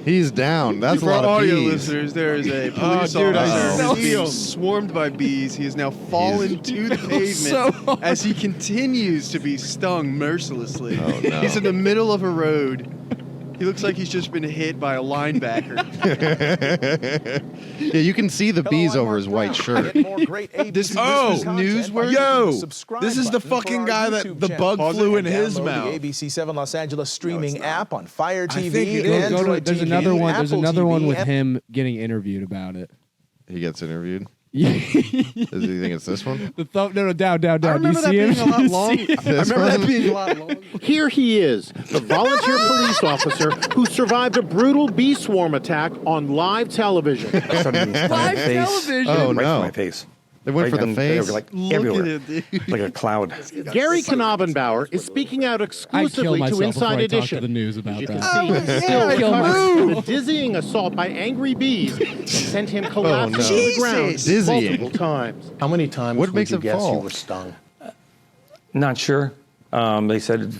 He's down. That's a For lot our of audio bees. listeners, there is a police dude, I officer know. being swarmed by bees. He has now fallen to the pavement so hard. as he continues to be stung mercilessly. Oh, no. He's in the middle of a road. He looks like he's just been hit by a linebacker. Yeah, you can see the bees over his white shirt. This Oh, is newsworthy. Yo, this is the fucking guy that the bug flew in his mouth. The ABC7 Los Angeles streaming app on Fire I TV, think it is. Android There's TV, another one. There's Apple another one TV, with and him getting interviewed about it. He gets interviewed. Yeah. Does he think it's this one? The thumb. No, down. I remember that being a lot long. I remember that one? being a lot long. Here he is, the volunteer police officer who survived a brutal bee swarm attack on live television. Live television. Oh, no. face. They went for the And face. They were like Look everywhere, at it, dude. like a cloud. Gary Knabenbauer is speaking out I'd kill exclusively to myself before Inside I talk to Edition. the news about You can that. see he's still recovering from a dizzying assault by angry bees that sent him collapsing no. to the ground Dizzying. multiple times. How many times What would makes you it guess fall? you were stung? Not sure. They said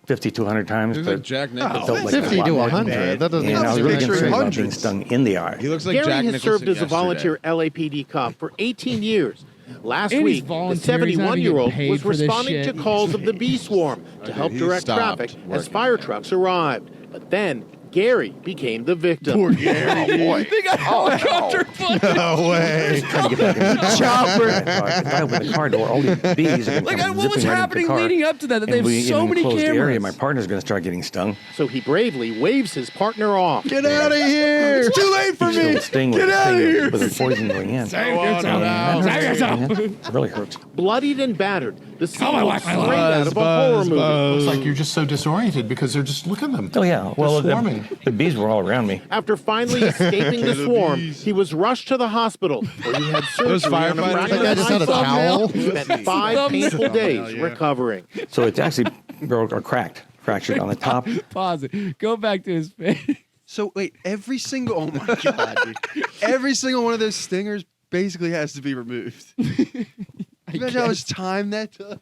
50 to 100 times, Looks but like Jack it Nicholson. felt like 50 a lot to more. 100. That doesn't And I was seem really extreme. concerned about being Hundreds. stung in the eye. He looks like Gary Jack has Nicholson served as a yesterday. volunteer LAPD cop for 18 years. Last And he's week, the volunteering. He's not even 71-year-old getting paid was for this responding shit. to calls of the bee swarm to help he direct stopped traffic as working. fire trucks arrived. But then Gary became the victim. Poor Gary. dude. They got helicopter footage. No way. Trying to get back in the chopper. If I open the car door, all these bees are going to Like, come what was zipping right into happening the car. leading up to that? That they And have we so in an many enclosed area, cameras. my partner's going to start getting stung. So he bravely waves his partner off. Get out of here. It's too late for Still me. sting with Get the out of sting here. with the poison going in. Save yourself. Save yourself. It really hurts. Bloodied and battered, the scene my looks wife, straight my out of a horror movie. Looks like you're just so disoriented because they're just, look at them. Oh, yeah. Well, They're swarming. the bees were all around me. After finally escaping the swarm, he was rushed to the hospital where he had surgery Those on a firefighters- fractured That guy just had a thumbnail. towel? He spent 5 painful days recovering. So it's actually broke or cracked, fractured on the top. Pause it. Go back to his face. So wait, every single oh my god, dude. Every single one of those stingers basically has to be removed. Imagine how much time that took.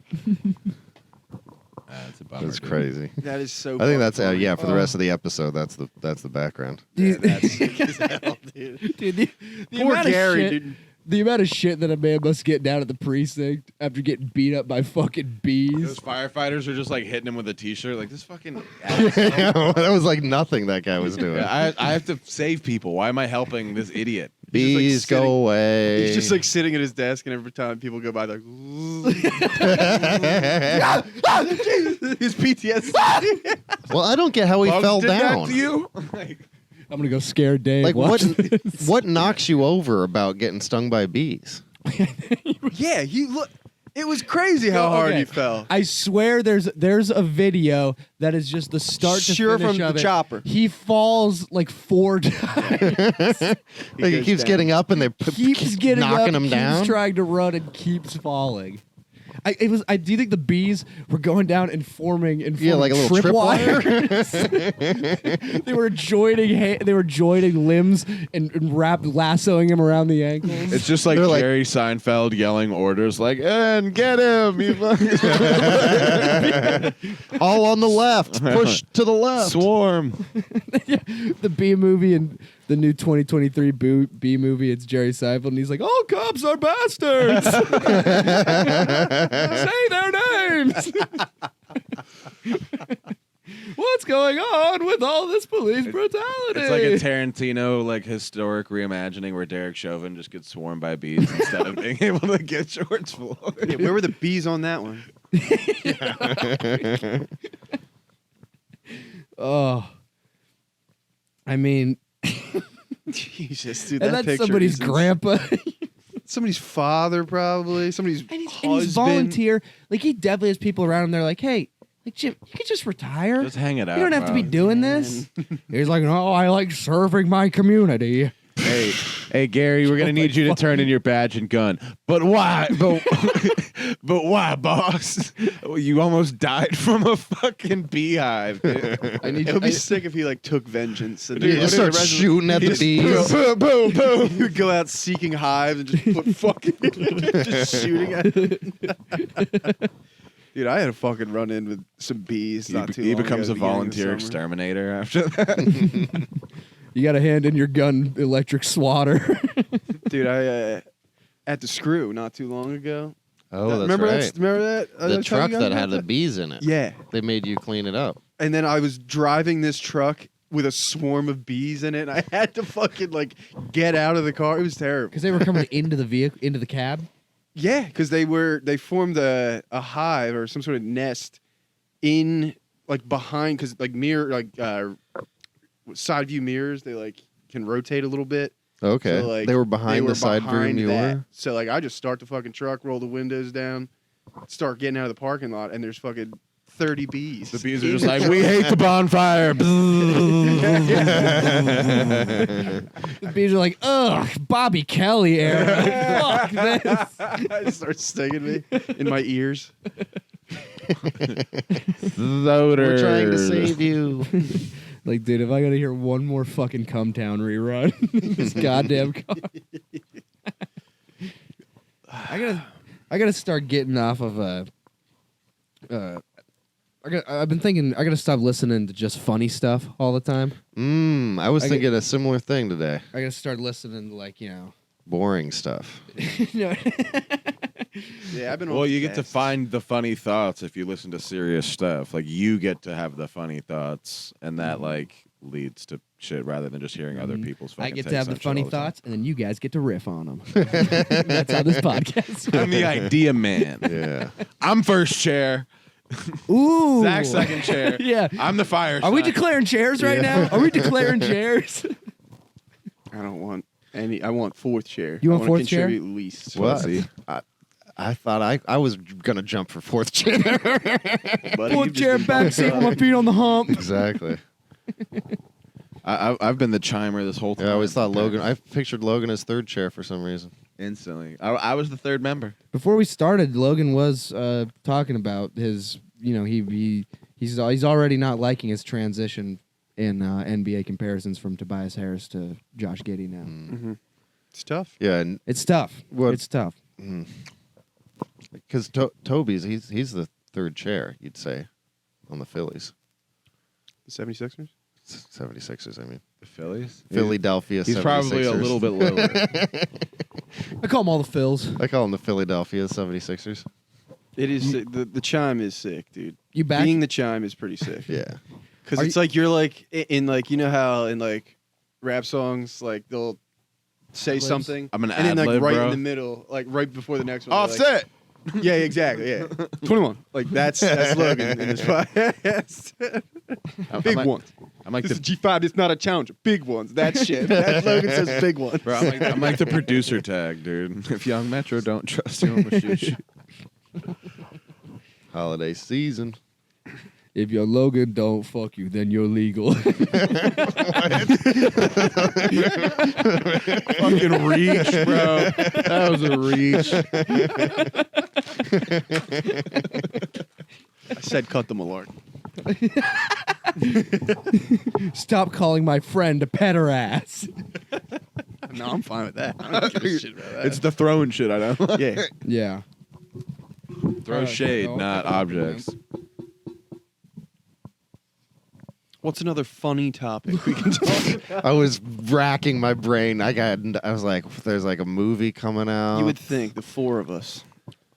That's a bummer. That's dude. crazy. That is so. I think that's fucking yeah. For the rest of the episode, that's the background. funny. That's sick as hell, dude. Dude, the Poor amount of Gary, shit, dude. the amount of shit that a man must get down at the precinct after getting beat up by fucking bees. Those firefighters are just like hitting him with a t-shirt. Like this fucking. That was like nothing that guy was doing. I have to save people. Why am I helping this idiot? Bees sitting- go away. He's just like sitting at his desk, and every time people go by, they're like, his PTSD. Well, I don't get how he Bugs fell did that down. to you? I'm gonna go scare Dave. Like Watch what? this. What knocks you over about getting stung by bees? Yeah, you look. It was crazy how hard Okay. he fell. I swear there's a video that is just the start to Sure finish from of the it. chopper. He falls like 4 times. Like he goes keeps down. getting up and they keeps getting knocking up, him down. keeps trying to run and keeps falling. Do you think the bees were going down and forming like a little tripwire? They were joining limbs and lassoing him around the ankles. It's just like They're like- Jerry Seinfeld yelling orders like, and get him. You fucking All on the left. Push to the left. swarm. The bee movie and the new 2023 bee movie. It's Jerry Seinfeld, and he's like, "All cops are bastards. Say their names." What's going on with all this police brutality? It's like a Tarantino like historic reimagining where Derek Chauvin just gets swarmed by bees instead of being able to get George Floyd. Yeah, where were the bees on that one? Oh, I mean, Jesus, dude, and that that's picture somebody's is grandpa. somebody's father, probably somebody's And he's husband. volunteer. Like he definitely has people around him. They're like, "Hey, like Jim, you could just retire. Just hang it out. You don't have to be bro. doing this." He's like, "No, I like serving my community." Hey, Gary, we're gonna need you to turn in your badge and gun. But why? But why, boss? You almost died from a fucking beehive. Dude. It would be sick if he like took vengeance and Dude, just start shooting at the bees. Boom, boom, boom. He would go out seeking hives and just put fucking just shooting at it. Dude, I had a fucking run in with some bees. Not too He long becomes ago, a at the beginning of volunteer summer. exterminator after that. You got to hand in your gun, electric swatter. Dude, I at the Screw not too long ago. Oh, that's remember right. that? Remember that? The truck that had the bees in it. Yeah. They made you clean it up. And then I was driving this truck with a swarm of bees in it. And I had to fucking like get out of the car. It was terrible. Because they were coming into the vehicle, into the cab. Yeah, because they formed a hive or some sort of nest in like behind, because like side view mirrors, they like can rotate a little bit. Okay. So, like, they were behind the side view behind that. mirror. So like I just start the fucking truck, roll the windows down, start getting out of the parking lot, and there's fucking 30 bees. The bees are just like, we hate the bonfire. The bees are like, ugh, Bobby Kelly era. Fuck this. It starts stinging me in my ears. We're trying to save you. Like, dude, if I gotta hear one more fucking Come Town rerun, this goddamn car. I gotta start getting off of I've been thinking I gotta stop listening to just funny stuff all the time. I was thinking a similar thing today. I gotta start listening to, like, boring stuff. Yeah, I've been. Well, you get to find the funny thoughts if you listen to serious stuff. Like, you get to have the funny thoughts, and that like leads to shit rather than just hearing other people's. I Fucking get to takes have the on shit funny all the time. thoughts, and then you guys get to riff on them. That's how this podcast. I'm the idea man. Yeah. I'm first chair. Ooh, Zach's second chair. Yeah. I'm the fire. Are we side. declaring chairs right now? Are we declaring chairs? I don't want any. I want fourth chair. You want I fourth wanna chair? contribute least. What? I thought I was gonna jump for fourth chair. Buddy, Fourth you've chair, just been back seat with my feet on the hump. Exactly. I've been the chimer this whole time. Yeah, I always thought Logan. I pictured Logan as third chair for some reason. Instantly. I was the third member. Before we started, Logan was talking about his, he's already not liking his transition in NBA comparisons from Tobias Harris to Josh Giddy now. Mm-hmm. It's tough. Yeah, and It's tough. What- It's tough. because Toby's he's the third chair, you'd say, on the Phillies. The 76ers? 76ers, I mean. The Phillies? Philadelphia He's 76ers. probably a little bit lower. I call them all the Phils. I call them the Philadelphia 76ers. It is sick. The chime is sick, dude. You back? Being the chime is pretty sick. Yeah. Because Are it's like you're like in like, you know how in like rap songs like they'll say Ad-libs? something I'm an and then like ad-lib, right bro. in the middle, like right before the next one. they're Offset. Like, yeah, exactly. Yeah, 21. Like that's Logan in this podcast. Big ones. I'm like This the is G5. It's not a challenger. Big ones. That shit. That Logan says big ones. bro. I'm like the producer tag, dude. If Young Metro don't trust you, I'm gonna shoot you. Holiday season. If your Logan don't fuck you, then you're legal. Fucking reach, bro. That was a reach. I said cut the Malart. Stop calling my friend a pederast. No, I'm fine with that. I don't give a shit about that. It's the throwing shit. I know. yeah. Yeah. Throw shade, oh, not okay. objects. What's another funny topic we can talk about? I was racking my brain. I was like, there's like a movie coming out. You would think the four of us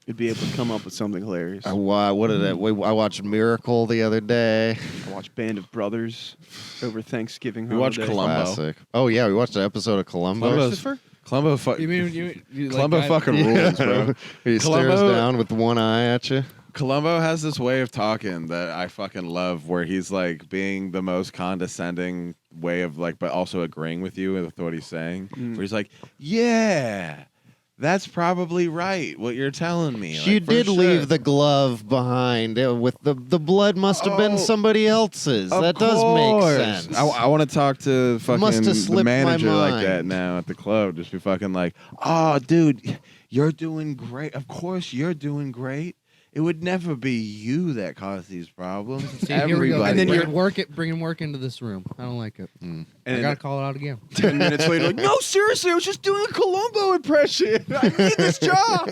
would be able to come up with something hilarious. I watched Miracle the other day. I watched Band of Brothers over Thanksgiving. We watched holiday. Columbo. Classic. Oh yeah, we watched an episode of Columbo. Christopher? Columbo, You mean you Columbo fucking rules, bro. He stares Columbo- down with one eye at you. Columbo has this way of talking that I fucking love, where he's like being the most condescending way of like, but also agreeing with you with what he's saying. Where he's like, "Yeah, that's probably right. What you're telling me." You Like, for did sure." leave the glove behind with the blood must have been somebody else's. Of That does make course. sense. I want to talk to fucking Must have the slipped my manager like mind. that now at the club. Just be fucking like, "Oh, dude, you're doing great. Of course, you're doing great. It would never be you that caused these problems. It's See, here we go. everybody." And then you're- you're bringing work into this room. I don't like it. And I then gotta call it out again. 10 minutes later, like, no, seriously, I was just doing a Columbo impression. I need this job.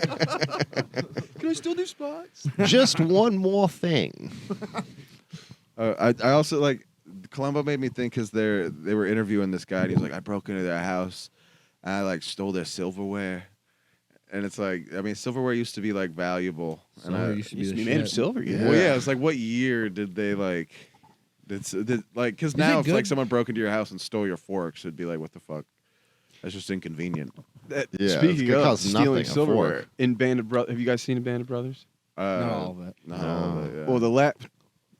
Can I still do spots? Just one more thing. I also like Columbo made me think because they were interviewing this guy and he was like, I broke into their house and I like stole their silverware. And it's like, I mean, silverware used to be like valuable. Silverware and used to be Used the to be made of shit. silver, yeah. Well, yeah, it's like, what year did they like? Like, because now if good? like someone broke into your house and stole your forks, it'd be like, what the fuck? That's just inconvenient. Yeah, Speaking it of costs stealing nothing, a silverware, fork. in Band of Brothers, have you guys seen a Band of Brothers? Not all of it. No, all of it, yeah. Well, the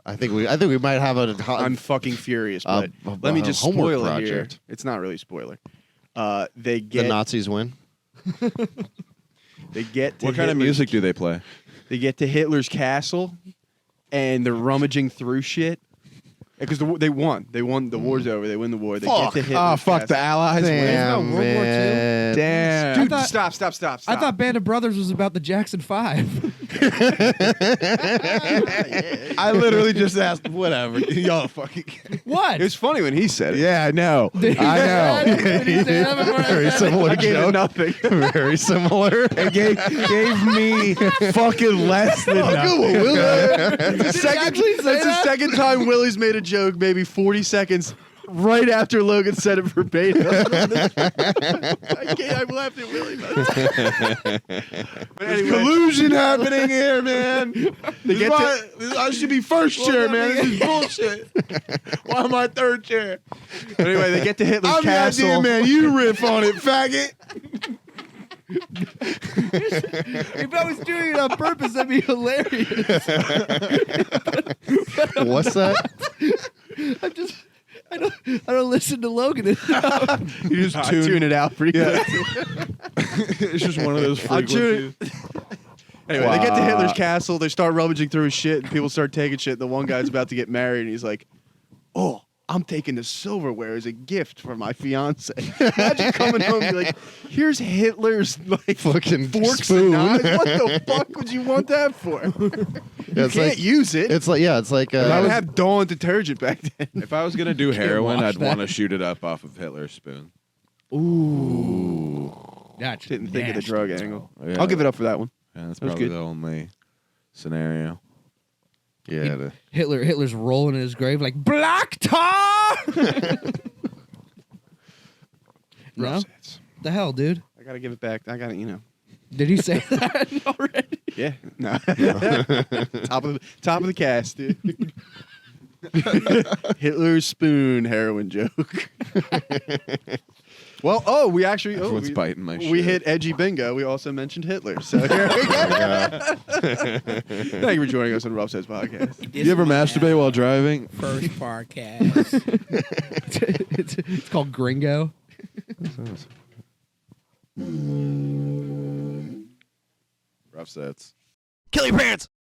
I think we might have a. I'm fucking furious, but let me just homework spoil it here. project. It's not really a spoiler. They The get Nazis win. they get to What kind of Hitler's- music do they play? They get to Hitler's castle, and they're rummaging through shit. Because they won. They won. The war's over. They win the war. They get to Hitler's Oh, fuck the castle. Allies. Damn, win. World War II? Damn. Dude, I thought- stop. I thought Band of Brothers was about the Jackson 5. I literally just asked, whatever. Y'all fucking. What? It was funny when he said it. Yeah, I know. Did he I say know. that? Did he say that before I Very said it? similar I gave it joke. nothing. Very similar. It gave me fucking less than nothing. It's the actually say that's the that? second time Willie's made a joke, maybe 40 seconds right after Logan said it verbatim. I'm laughing at Willie. But anyway, Collusion happening here, man. they get to, I should be first chair, man. This is bullshit. Why am I third chair? but anyway, they get to Hitler's I'm the castle. idea, man. You riff on it, faggot. If I was doing it on purpose, that'd be hilarious. What's that? I don't listen to Logan enough. You just Tune it out pretty good. It's just one of those frequencies. Anyway, they get to Hitler's castle. They start rummaging through his shit, and people start taking shit. The one guy's about to get married, and he's like, "Oh, I'm taking the silverware as a gift for my fiance." Imagine coming home and be like, "Here's Hitler's like Fucking forks spoon. and knives. What the fuck would you want that for? You it's can't like- use it. It's like it's like I would have Dawn detergent back then. If I was gonna do heroin, wash I'd want to that. shoot it up off of Hitler's spoon. That's Didn't think of the drug angle. Yeah. I'll give it up for that one. Yeah, that's That was probably good. the only scenario. yeah. Hitler's rolling in his grave like black tar. No, the hell, dude. I gotta give it back. I gotta, Did he say that already? Yeah. No. top of the cast, dude. Hitler's spoon heroin joke. Well, we actually Everyone's biting my we shit. hit edgy bingo. We also mentioned Hitler. So here we go. Thank you for joining us on Rough Says Podcast. You ever masturbate while driving? First podcast. It's called Gringo. Rough sets. Kill your parents.